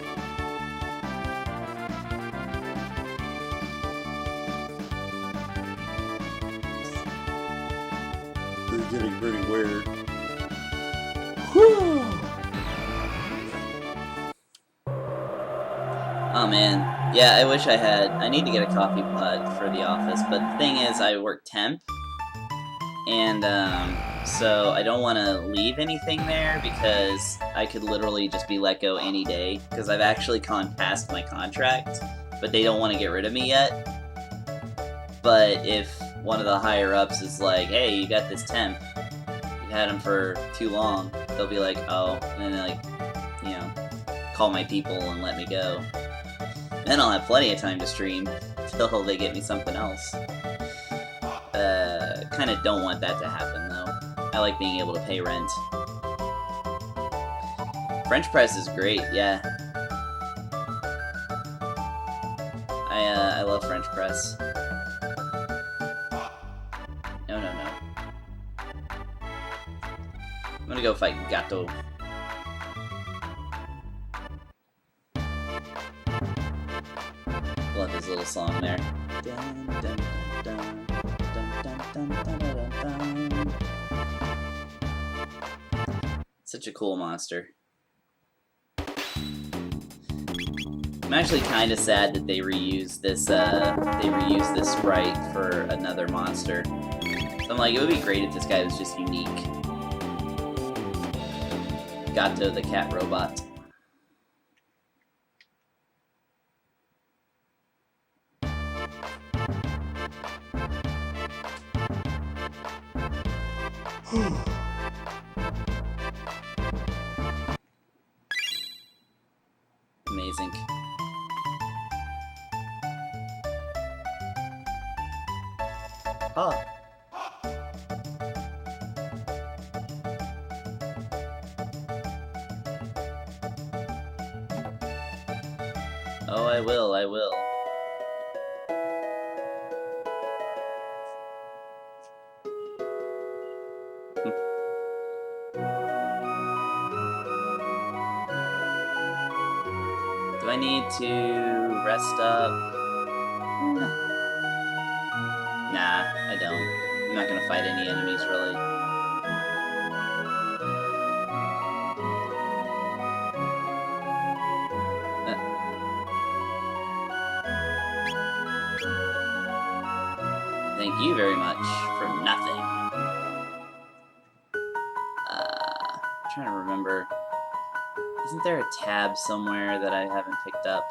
This is getting pretty weird. Whew. Oh man, yeah, I wish I need to get a coffee pot for the office, but the thing is, I work temp, and so I don't want to leave anything there because I could literally just be let go any day, because I've actually gone past my contract, but they don't want to get rid of me yet. But if one of the higher-ups is like, hey, you got this temp, you've had him for too long, they'll be like, oh, and then like, you know, call my people and let me go. Then I'll have plenty of time to stream till they get me something else. Kind of don't want that to happen, though. I like being able to pay rent. French press is great, yeah. I love French press. No. I'm gonna go fight Gato. Love his little song there. Such a cool monster. I'm actually kind of sad that they reused this sprite for another monster. So I'm like, it would be great if this guy was just unique. Gato the cat robot. Amazing. Oh. Oh, I will, I will. Do I need to rest up? Nah, I don't. I'm not gonna fight any enemies, really. Thank you very much for nothing. I'm trying to remember. Isn't there a tab somewhere that I haven't picked up?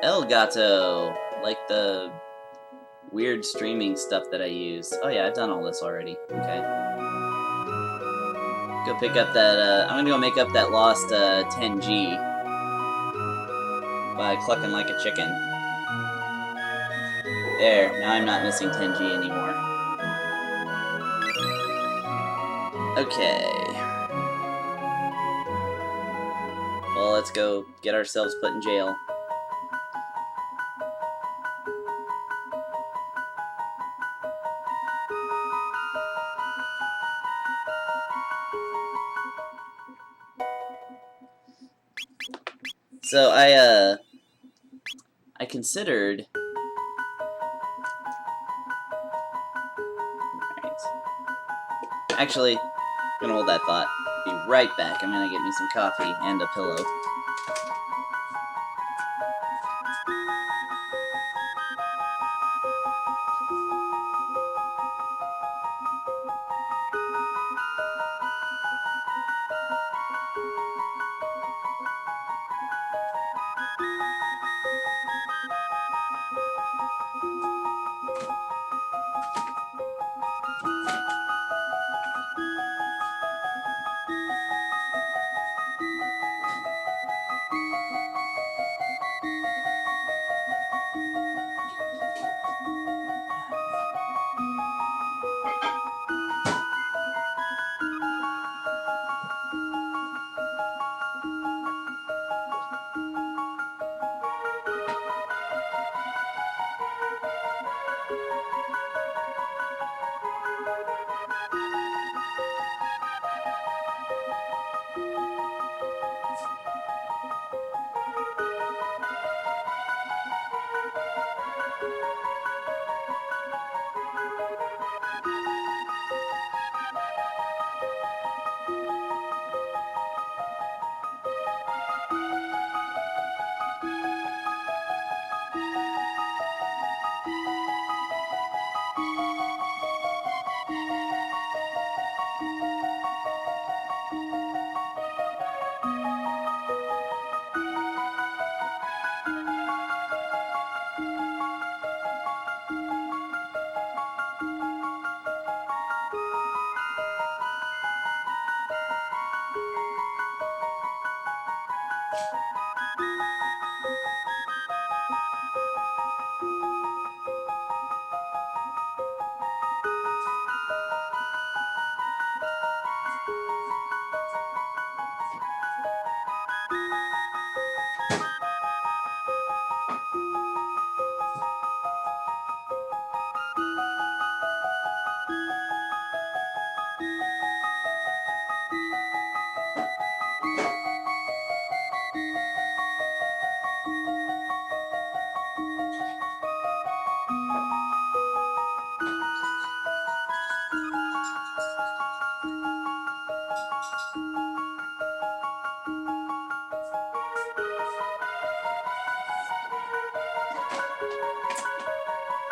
Elgato! Like the weird streaming stuff that I use. Oh yeah, I've done all this already. Okay. Go pick up that, I'm gonna go make up that lost 10G by clucking like a chicken. There, now I'm not missing 10G anymore. Okay. Well, let's go get ourselves put in jail. So I considered. Alright. Actually, I'm gonna hold that thought. Be right back. I'm gonna get me some coffee and a pillow.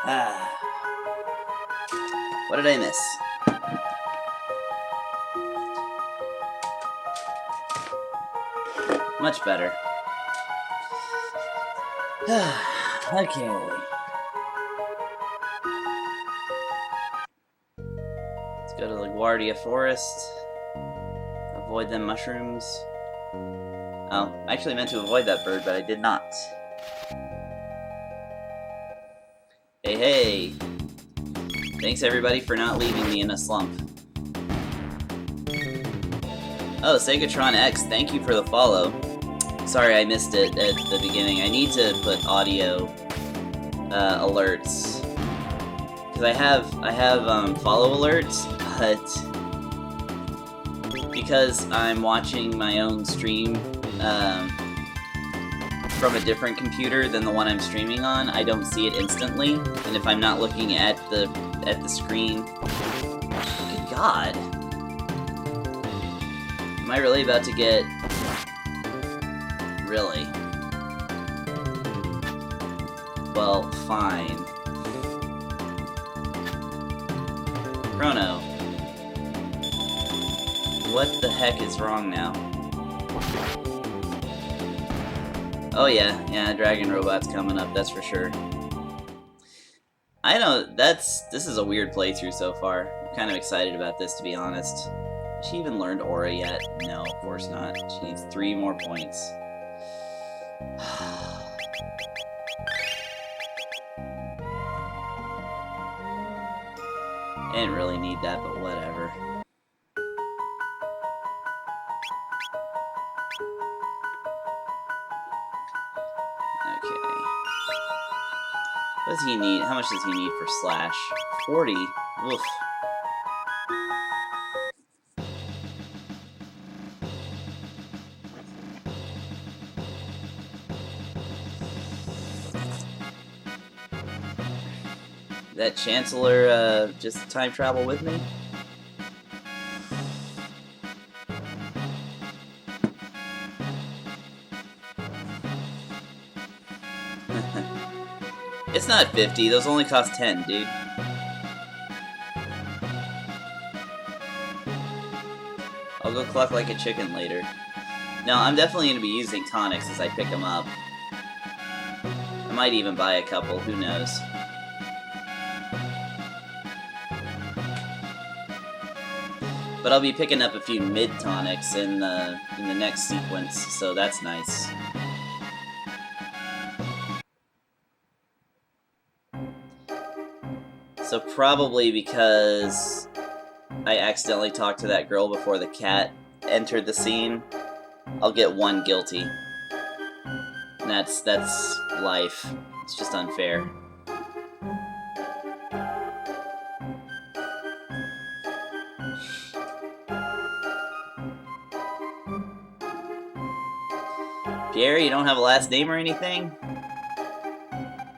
Ah. What did I miss? Much better. Okay. Let's go to LaGuardia Forest. Avoid them mushrooms. Oh, I actually meant to avoid that bird, but I did not. Hey, hey! Thanks everybody for not leaving me in a slump. Oh, Segatron X, thank you for the follow. Sorry I missed it at the beginning. I need to put audio alerts. Because I have follow alerts, but because I'm watching my own stream from a different computer than the one I'm streaming on, I don't see it instantly. And if I'm not looking at the screen, good God, am I really about to get really? Well, fine. Chrono, what the heck is wrong now? Oh yeah, Dragon Robot's coming up, that's for sure. I know, this is a weird playthrough so far. I'm kind of excited about this, to be honest. Has she even learned Aura yet? No, of course not. She needs 3 more points. I didn't really need that, but whatever. Okay. What does he need? How much does he need for Slash? 40? Oof. That Chancellor just time travel with me? It's not 50, those only cost 10, dude. I'll go cluck like a chicken later. No, I'm definitely going to be using tonics as I pick them up. I might even buy a couple, who knows. But I'll be picking up a few mid-tonics in the next sequence, so that's nice. So probably because I accidentally talked to that girl before the cat entered the scene, I'll get 1 guilty. And that's life. It's just unfair. Pierre, you don't have a last name or anything?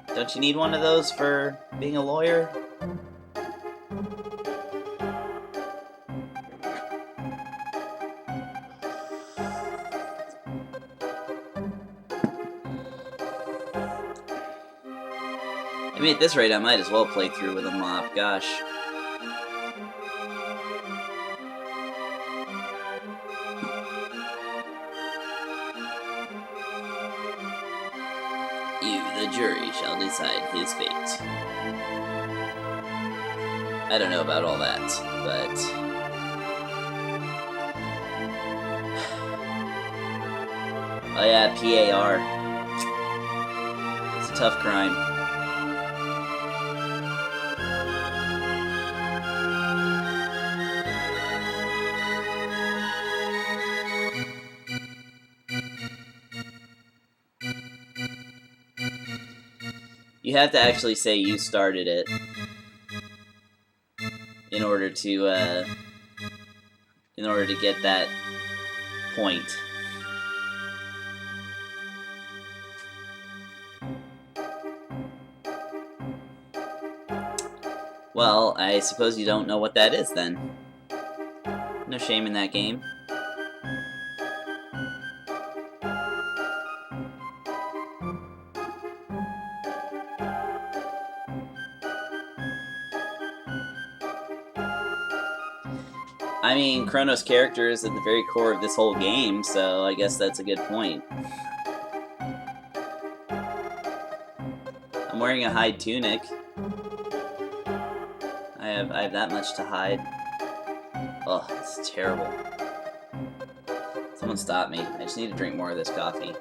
Don't you need one of those for being a lawyer? I mean, at this rate, I might as well play through with a mop, gosh. You, the jury, shall decide his fate. I don't know about all that, but... oh yeah, PAR. It's a tough crime. You have to actually say you started it in order to get that point. Well, I suppose you don't know what that is then. No shame in that game. I mean, Chrono's character is at the very core of this whole game, so I guess that's a good point. I'm wearing a hide tunic. I have that much to hide. Oh, it's terrible. It's Someone stop me. I just need to drink more of this coffee.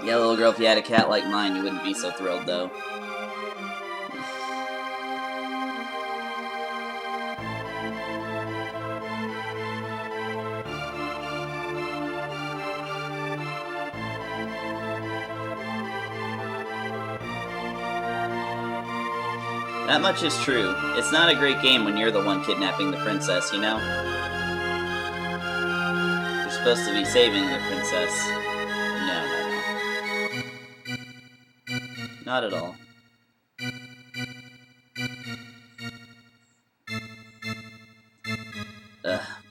Yeah, little girl, if you had a cat like mine, you wouldn't be so thrilled, though. That much is true. It's not a great game when you're the one kidnapping the princess, you know? You're supposed to be saving the princess. No. Not at all.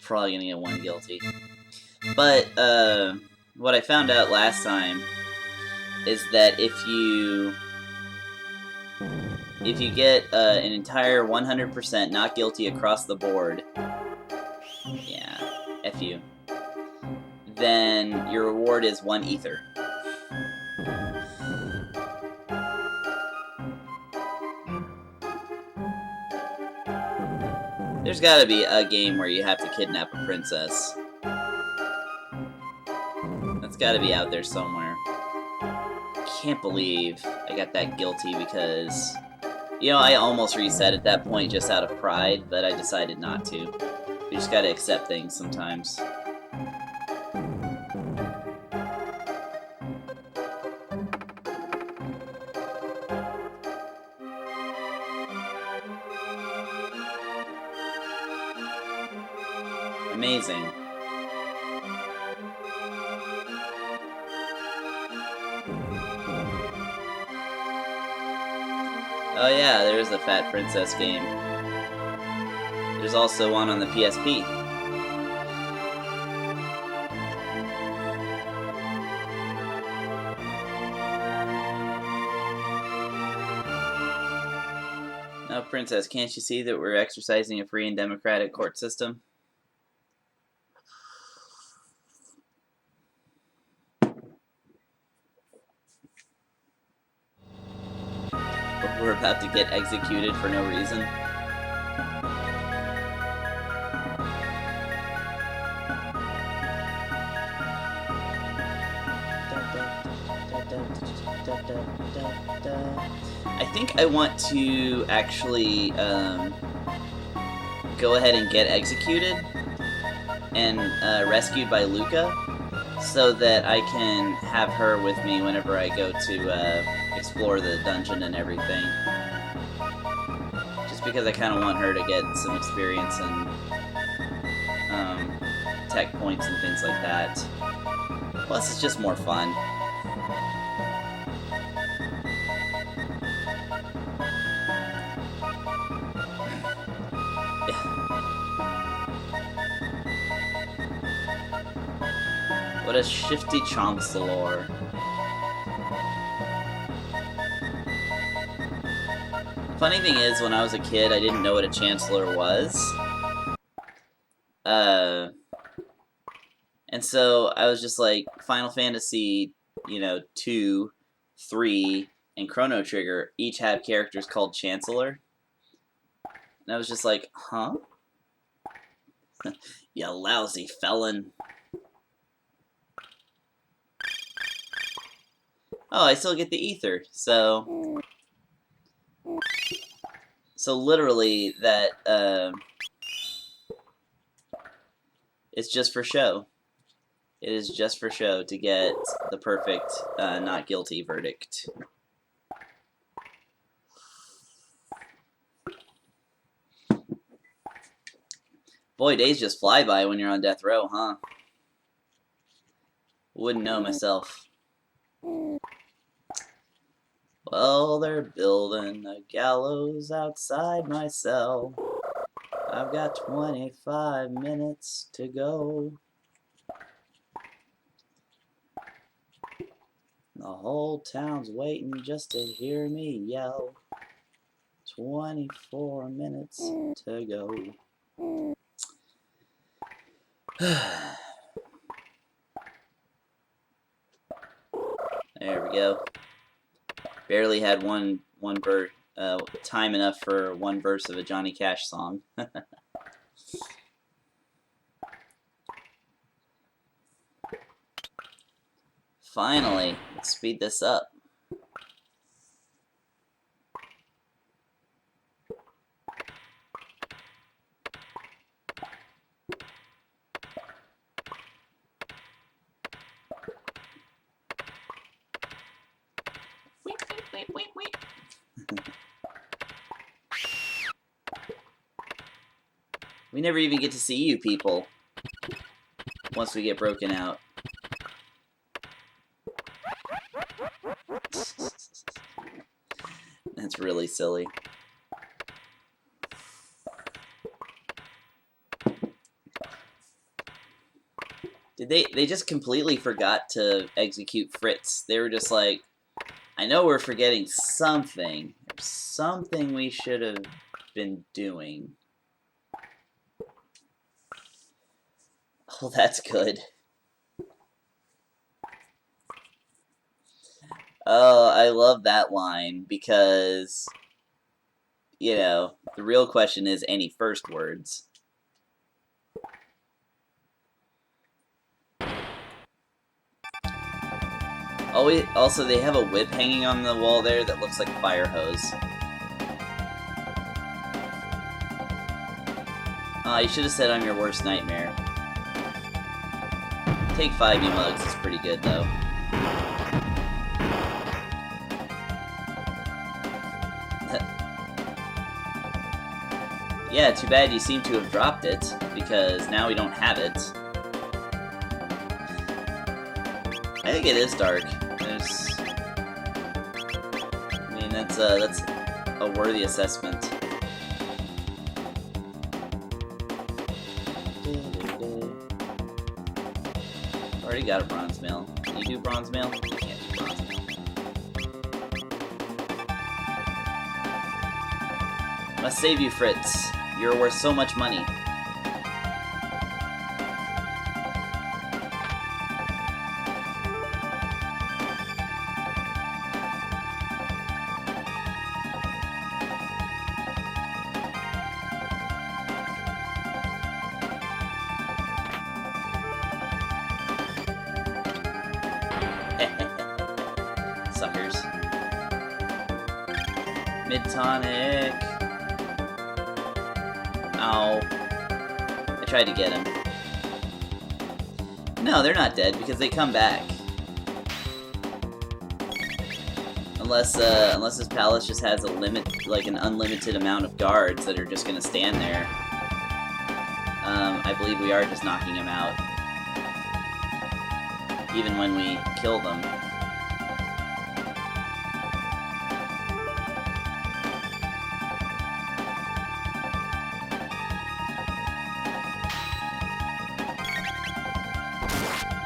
Probably gonna get one guilty. But, what I found out last time is that if you get an entire 100% not guilty across the board, yeah, F you, then your reward is 1 ether. There's gotta be a game where you have to kidnap a princess. That's gotta be out there somewhere. Can't believe I got that guilty because, you know, I almost reset at that point just out of pride, but I decided not to. You just gotta accept things sometimes. Amazing. Oh yeah, there's a Fat Princess game. There's also one on the PSP. Now, Princess, can't you see that we're exercising a free and democratic court system? We're about to get executed for no reason. I think I want to actually go ahead and get executed and rescued by Luca, so that I can have her with me whenever I go to explore the dungeon and everything. Just because I kind of want her to get some experience and tech points and things like that. Plus, it's just more fun. What a shifty chancellor. Funny thing is, when I was a kid, I didn't know what a chancellor was. And so I was just like, Final Fantasy, 2, 3, and Chrono Trigger each have characters called Chancellor. And I was just like, huh? You lousy felon. Oh, I still get the ether, so literally that, it's just for show. It is just for show to get the perfect, not guilty verdict. Boy, days just fly by when you're on death row, huh? Wouldn't know myself. Well, they're building a gallows outside my cell. I've got 25 minutes to go. The whole town's waiting just to hear me yell. 24 minutes to go. There we go. Barely had time enough for one verse of a Johnny Cash song. Finally, let's speed this up. Wait. We never even get to see you people once we get broken out. That's really silly. They just completely forgot to execute Fritz. They were just like, I know we're forgetting something. There's something we should have been doing. Oh, that's good. Oh, I love that line because, you know, the real question is any first words. Also, they have a whip hanging on the wall there that looks like a fire hose. You should have said I'm your worst nightmare. Take 5, you mugs. It's pretty good, though. Yeah, too bad you seem to have dropped it, because now we don't have it. I think it is dark. I mean, that's a worthy assessment. Already got a bronze mail. Can you do bronze mail? You can't do bronze mail. Must save you, Fritz. You're worth so much money. Suckers. Mid-tonic. Ow. I tried to get him. No, they're not dead because they come back. Unless this palace just has a limit, like an unlimited amount of guards that are just gonna stand there. I believe we are just knocking him out. Even when we kill them.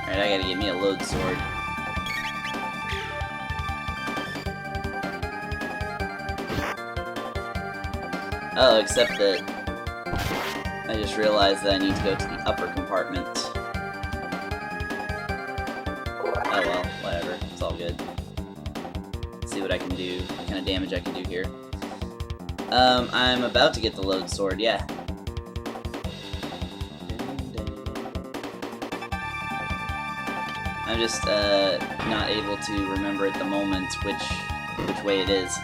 Alright, I gotta get me a load sword. Oh, except that I just realized that I need to go to the upper compartment. Oh well, whatever. It's all good. Let's see what I can do, what kind of damage I can do here. I'm about to get the load sword, yeah. I'm just not able to remember at the moment which way it is.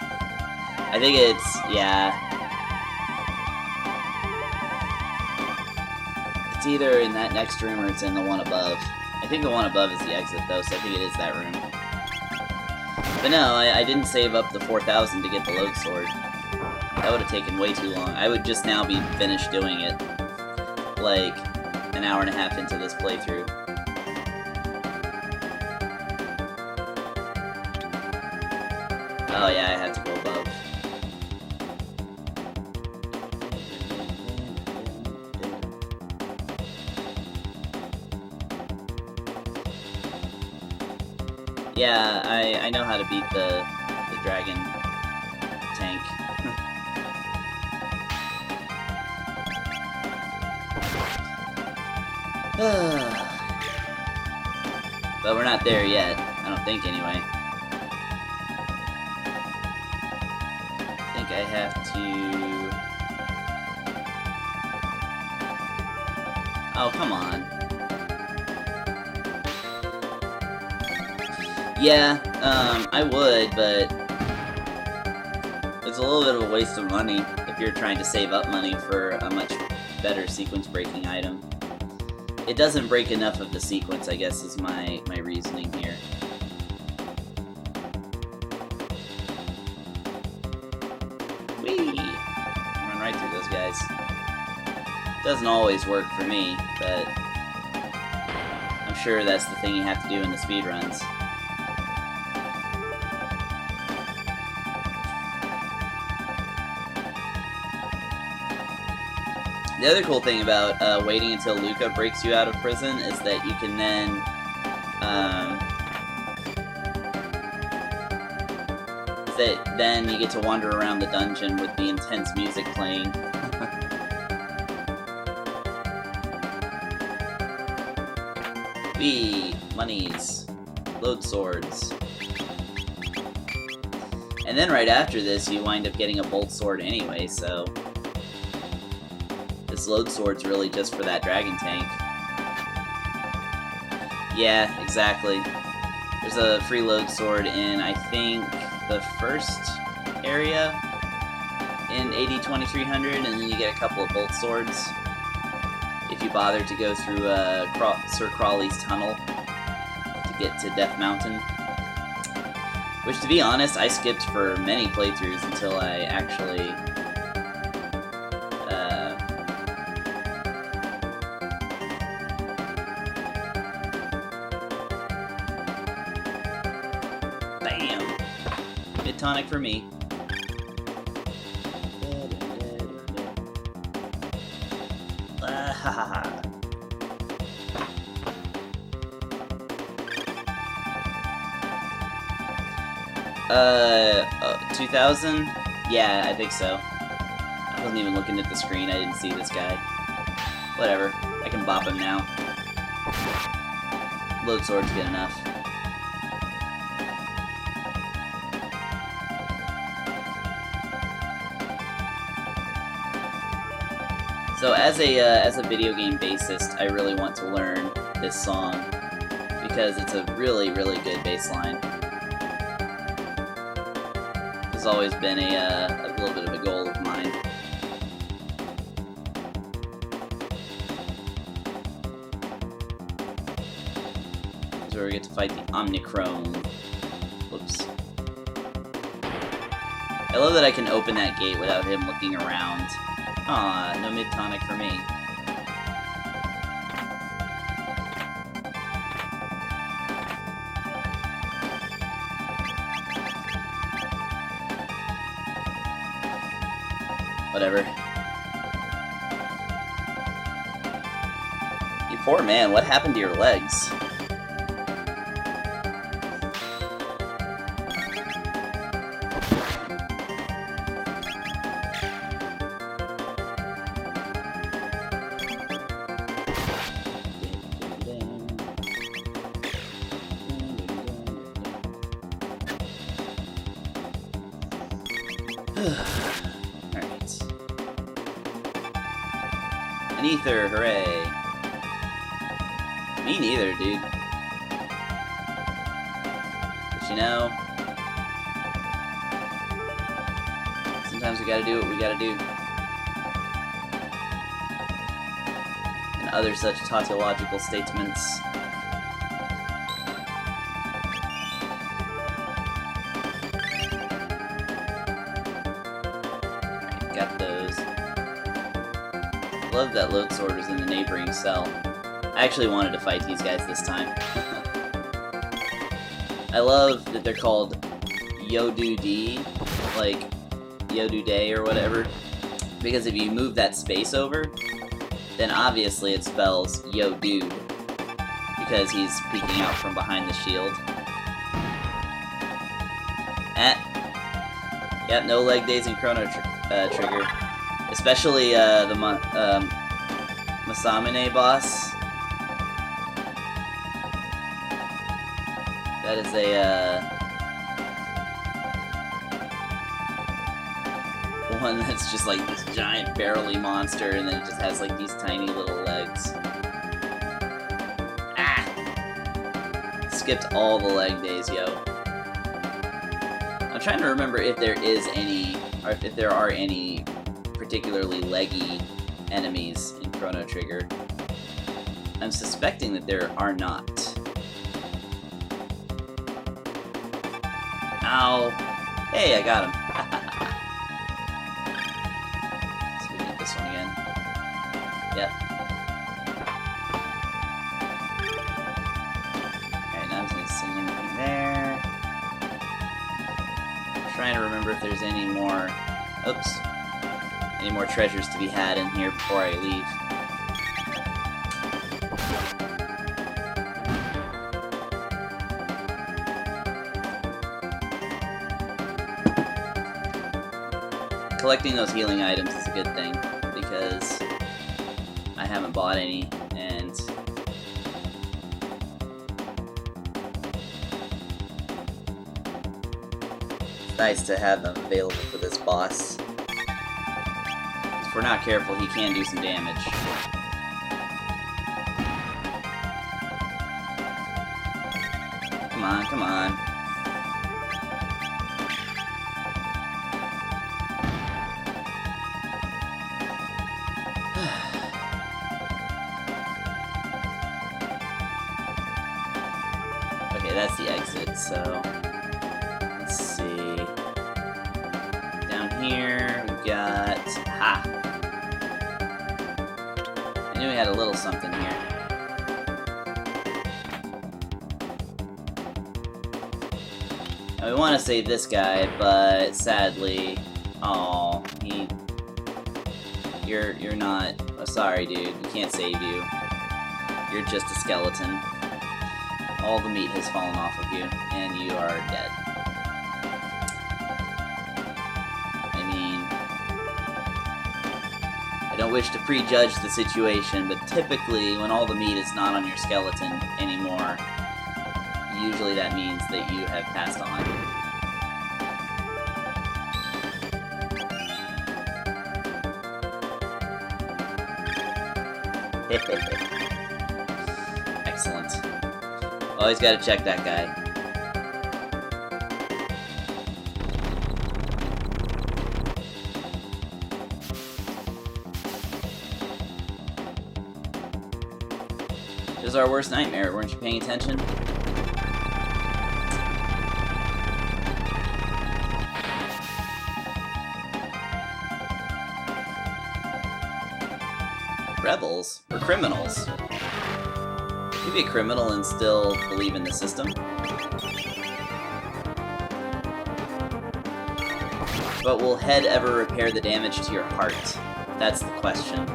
I think it's, yeah. It's either in that next room or it's in the one above. I think the one above is the exit though, so I think it is that room. But no, I didn't save up the 4,000 to get the load sword. That would have taken way too long. I would just now be finished doing it, like, an hour and a half into this playthrough. Oh yeah, I had to go above. Yeah, I know how to beat the dragon tank. But we're not there yet. I don't think, anyway. I have to... Oh, come on. Yeah, I would, but it's a little bit of a waste of money if you're trying to save up money for a much better sequence-breaking item. It doesn't break enough of the sequence, I guess, is my reasoning here. Whee! Run right through those guys. Doesn't always work for me, but I'm sure that's the thing you have to do in the speedruns. The other cool thing about waiting until Luca breaks you out of prison is that you can then you get to wander around the dungeon with the intense music playing. B monies, load swords, and then right after this you wind up getting a bolt sword anyway. So. This load sword's really just for that dragon tank. Yeah, exactly. There's a free load sword in, I think, the first area in AD 2300, and then you get a couple of bolt swords if you bother to go through Sir Crawley's tunnel to get to Death Mountain. Which, to be honest, I skipped for many playthroughs until I actually... Tonic for me. Ha 2000? Yeah, I think so. I wasn't even looking at the screen, I didn't see this guy. Whatever, I can bop him now. Load sword's good enough. So as a video game bassist, I really want to learn this song because it's a really, really good bass line. It's always been a little bit of a goal of mine. This is where we get to fight the Omnichrome. Whoops. I love that I can open that gate without him looking around. Aw, no mid-tonic for me. Whatever. You poor man, what happened to your legs? Alright. An ether, hooray. Me neither, dude. But you know, sometimes we gotta do what we gotta do. And other such tautological statements. Got those. Love that load sword was in the neighboring cell. I actually wanted to fight these guys this time. I love that they're called Yodu-D, like Yodu-Day or whatever, because if you move that space over, then obviously it spells Yo Dude, because he's peeking out from behind the shield. Yep, no leg days in Chrono Trigger. Especially the Masamune boss. That is a one that's just like this giant barrel-y monster, and then it just has like these tiny little legs. Ah! Skipped all the leg days, yo. I'm trying to remember if there is any, or if there are any particularly leggy enemies in Chrono Trigger. I'm suspecting that there are not. Ow. Hey, I got him. So we need this one again. Yep. Alright, now I'm just gonna see anything there. I'm trying to remember if there's any more... Oops. Any more treasures to be had in here before I leave. Collecting those healing items is a good thing, because I haven't bought any, and it's nice to have them available for this boss. If we're not careful, he can do some damage. Come on, come on. Okay, that's the exit, so let's see. Down here, we've got... Ha! I knew we had a little something here. Now, we want to save this guy, but sadly... Oh, You're not... Oh, sorry, dude. We can't save you. You're just a skeleton. All the meat has fallen off of you, and you are dead. I mean, I don't wish to prejudge the situation, but typically, when all the meat is not on your skeleton anymore, usually that means that you have passed on. Excellent. Always gotta check that guy. This is our worst nightmare, weren't you paying attention? Rebels? Or criminals? You can be a criminal and still believe in the system. But will head ever repair the damage to your heart? That's the question.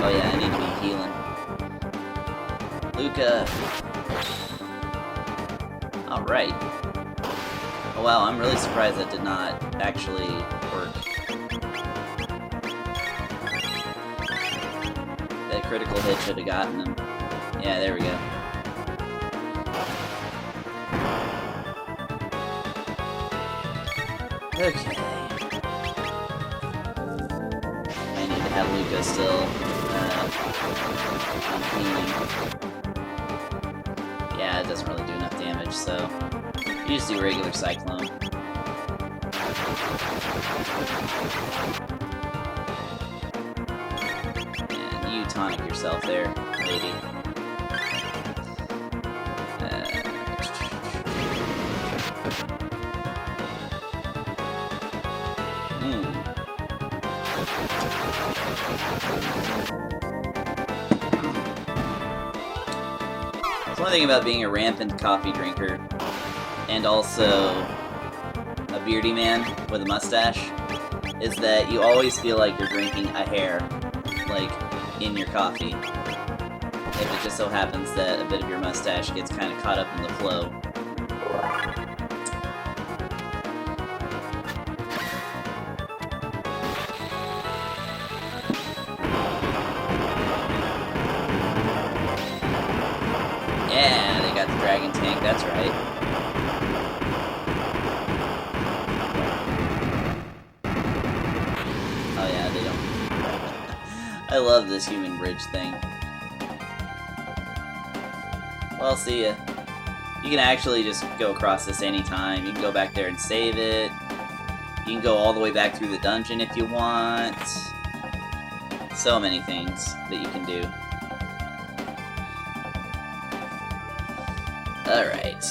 Oh yeah, I need to be healing. Luca! Alright. Oh wow, I'm really surprised that did not actually work. That critical hit should have gotten him. Yeah, there we go. Okay. I need to have Luca still. Yeah, it doesn't really do enough damage, so you just do regular Cyclone. And you tonic yourself there, lady. One thing about being a rampant coffee drinker, and also a beardy man with a mustache, is that you always feel like you're drinking a hair, like, in your coffee. if it just so happens that a bit of your mustache gets kind of caught up in the flow. Yeah, they got the dragon tank, that's right. Oh yeah, they don't. I love this human bridge thing. Well, see ya. You can actually just go across this anytime. You can go back there and save it. You can go all the way back through the dungeon if you want. So many things that you can do. Alright.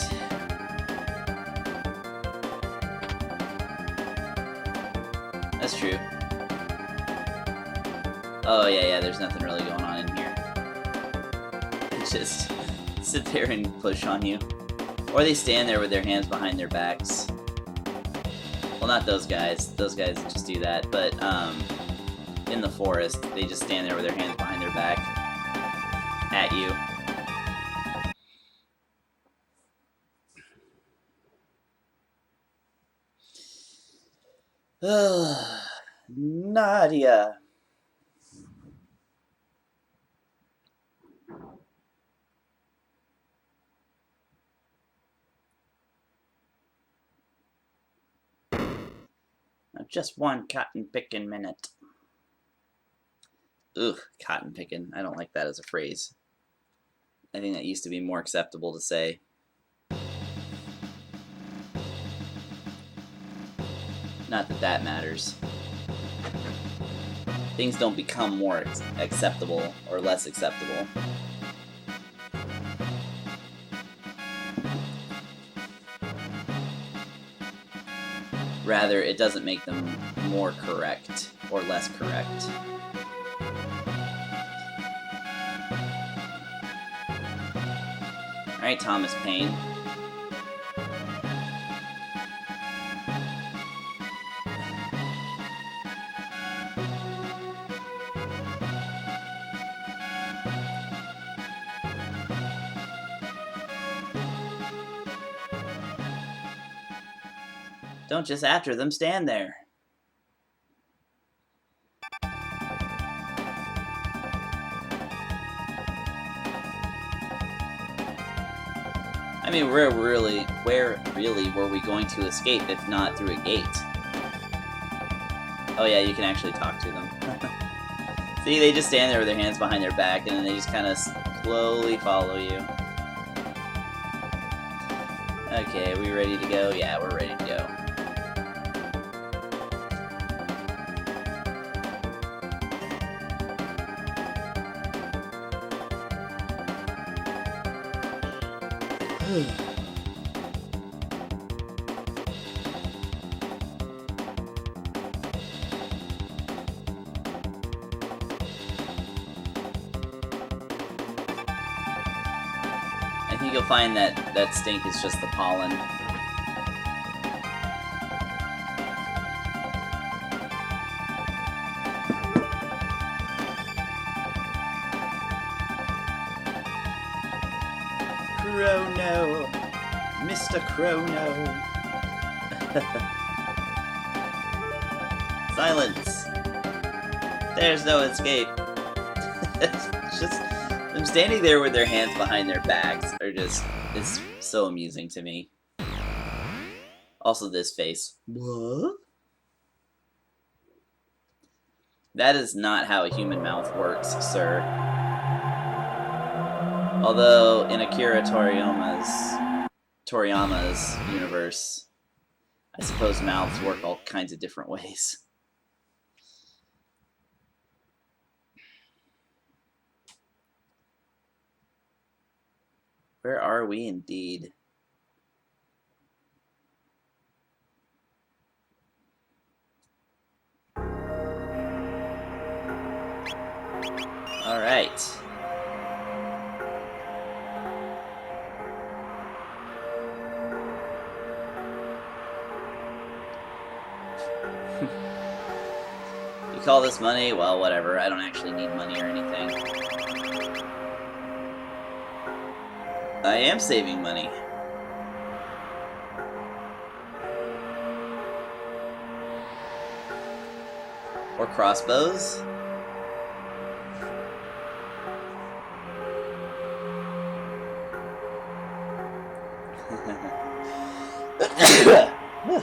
That's true. Oh, yeah, there's nothing really going on in here. Just sit there and push on you. Or they stand there with their hands behind their backs. Well, not those guys. Those guys just do that. But, in the forest, they just stand there with their hands behind their back at you. Nadia. Just one cotton picking minute. Ugh, cotton picking. I don't like that as a phrase. I think that used to be more acceptable to say. Not that that matters. Things don't become more acceptable or less acceptable. Rather, it doesn't make them more correct or less correct. Alright, Thomas Paine. Don't just after them, stand there. I mean, where really were we going to escape if not through a gate? Oh yeah, you can actually talk to them. See, they just stand there with their hands behind their back, and then they just kind of slowly follow you. Okay, are we ready to go? Yeah, we're ready to go. I think you'll find that that stink is just the pollen. Chrono! Mr. Chrono! Silence! There's no escape. It's just them standing there with their hands behind their backs are just, it's so amusing to me. Also this face. What? That is not how a human mouth works, sir. Although, in Akira Toriyama's universe, I suppose mouths work all kinds of different ways. Where are we indeed? All right. You call this money? Well, whatever. I don't actually need money or anything. I am saving money. Or crossbows.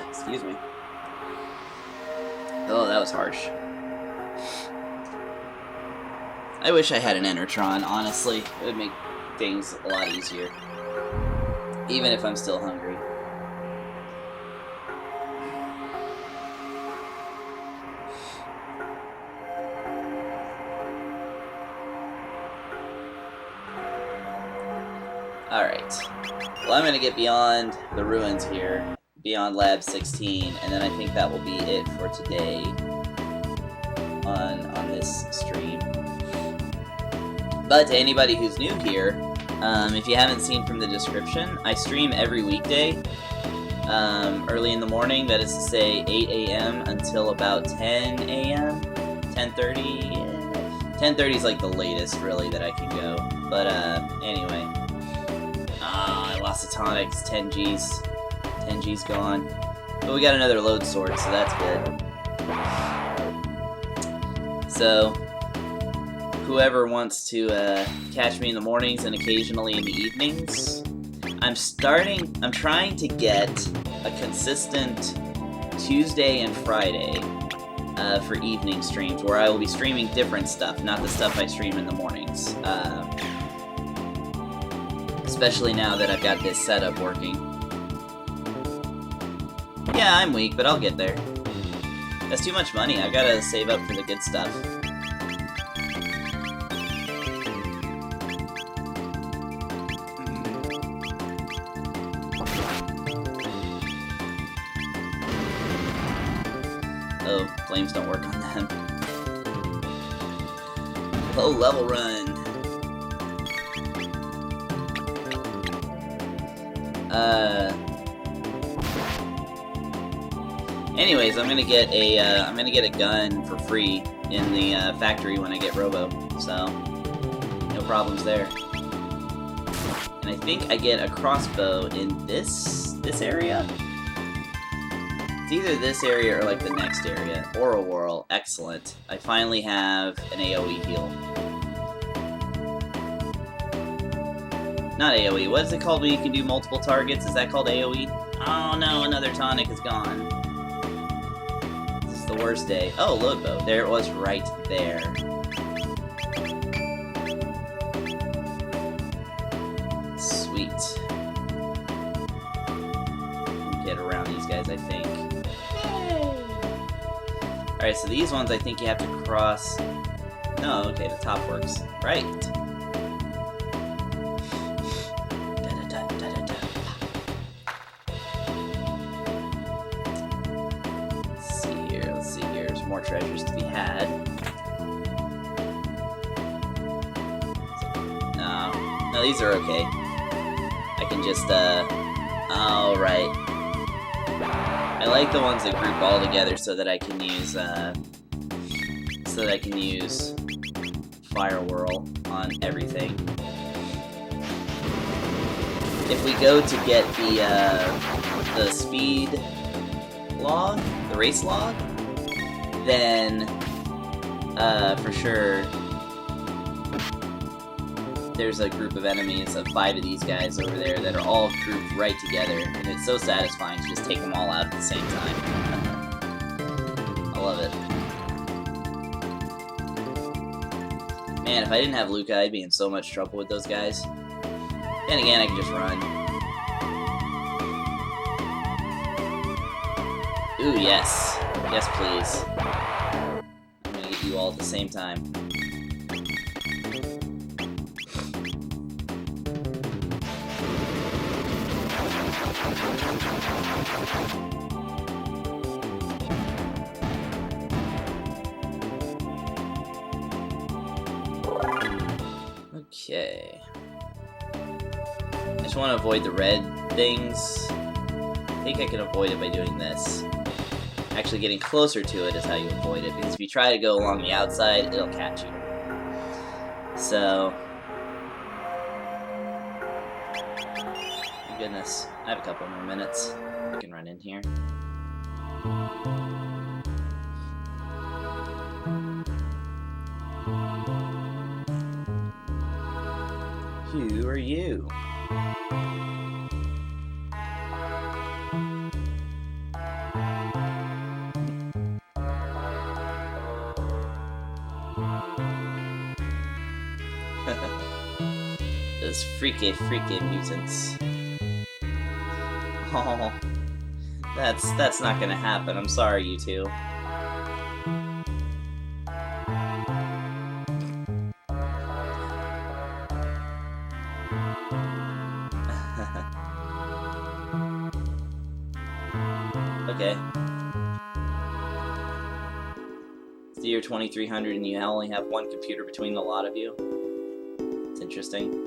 Excuse me. Oh, that was harsh. I wish I had an Enertron, honestly. It would make things a lot easier. Even if I'm still hungry. Alright. Well, I'm gonna get beyond the ruins here. Beyond Lab 16, and then I think that will be it for today on this stream. But to anybody who's new here, if you haven't seen from the description, I stream every weekday, early in the morning, that is to say 8 a.m. until about 10 a.m., 10:30. 10:30 is like the latest, really, that I can go. But anyway, I lost a tonic, it's 10 G's. 10 G's gone. But we got another load sword, so that's good. So, whoever wants to catch me in the mornings and occasionally in the evenings, I'm trying to get a consistent Tuesday and Friday for evening streams, where I will be streaming different stuff, not the stuff I stream in the mornings. Especially now that I've got this setup working. Yeah, I'm weak, but I'll get there. That's too much money. I've gotta save up for the good stuff. Oh, flames don't work on them. Low level run. Anyways, I'm gonna get a gun for free in the factory when I get Robo, so no problems there. And I think I get a crossbow in this area. It's either this area or like the next area. Aura Whirl, excellent. I finally have an AoE heal. Not AoE. What is it called when you can do multiple targets? Is that called AoE? Oh no, another tonic is gone. This is the worst day. Oh, load bow. There it was right there. Sweet. Get around these guys, I think. Alright, so these ones I think you have to cross... No, okay, the top works. Right. Let's see here. There's more treasures to be had. No, these are okay. I can just, alright. I like the ones that group all together so that I can use Fire Whirl on everything. If we go to get the speed log, the race log, then for sure there's a group of enemies of 5 of these guys over there that are all grouped right together, and it's so satisfying to just take them all out at the same time. I love it. Man, if I didn't have Luca, I'd be in so much trouble with those guys. Then again, I can just run. Ooh, yes. Yes, please. I'm gonna get you all at the same time. Okay. I just want to avoid the red things. I think I can avoid it by doing this. Actually getting closer to it is how you avoid it, because if you try to go along the outside, it'll catch you. So... Goodness, I have a couple more minutes. I can run in here. Who are you? Those freaky mutants. Oh, that's not gonna happen. I'm sorry, you two. Okay. It's the year 2300 and you only have one computer between the lot of you. It's interesting.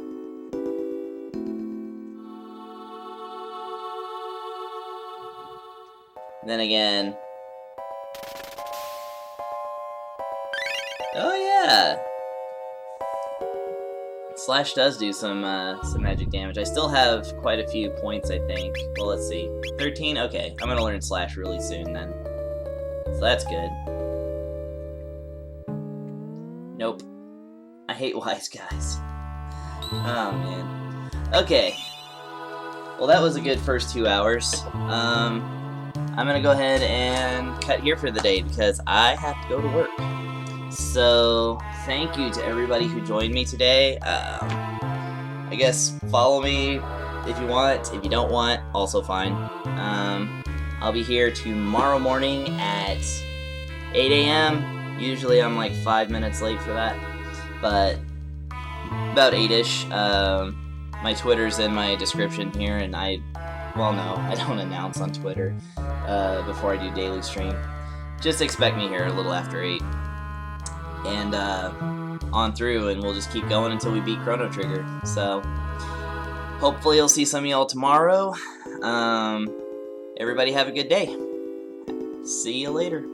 Then again... Oh yeah! Slash does do some magic damage. I still have quite a few points, I think. Well, let's see. 13? Okay, I'm gonna learn Slash really soon then. So that's good. Nope. I hate wise guys. Oh, man. Okay. Well, that was a good first 2 hours. I'm gonna go ahead and cut here for the day because I have to go to work. So, thank you to everybody who joined me today. I guess follow me if you want. If you don't want, also fine. I'll be here tomorrow morning at 8 a.m. Usually I'm like 5 minutes late for that, but about 8-ish. My Twitter's in my description here, and well, no, I don't announce on Twitter before I do daily stream. Just expect me here a little after 8. And on through, and we'll just keep going until we beat Chrono Trigger. So, hopefully you'll see some of y'all tomorrow. Everybody have a good day. See you later.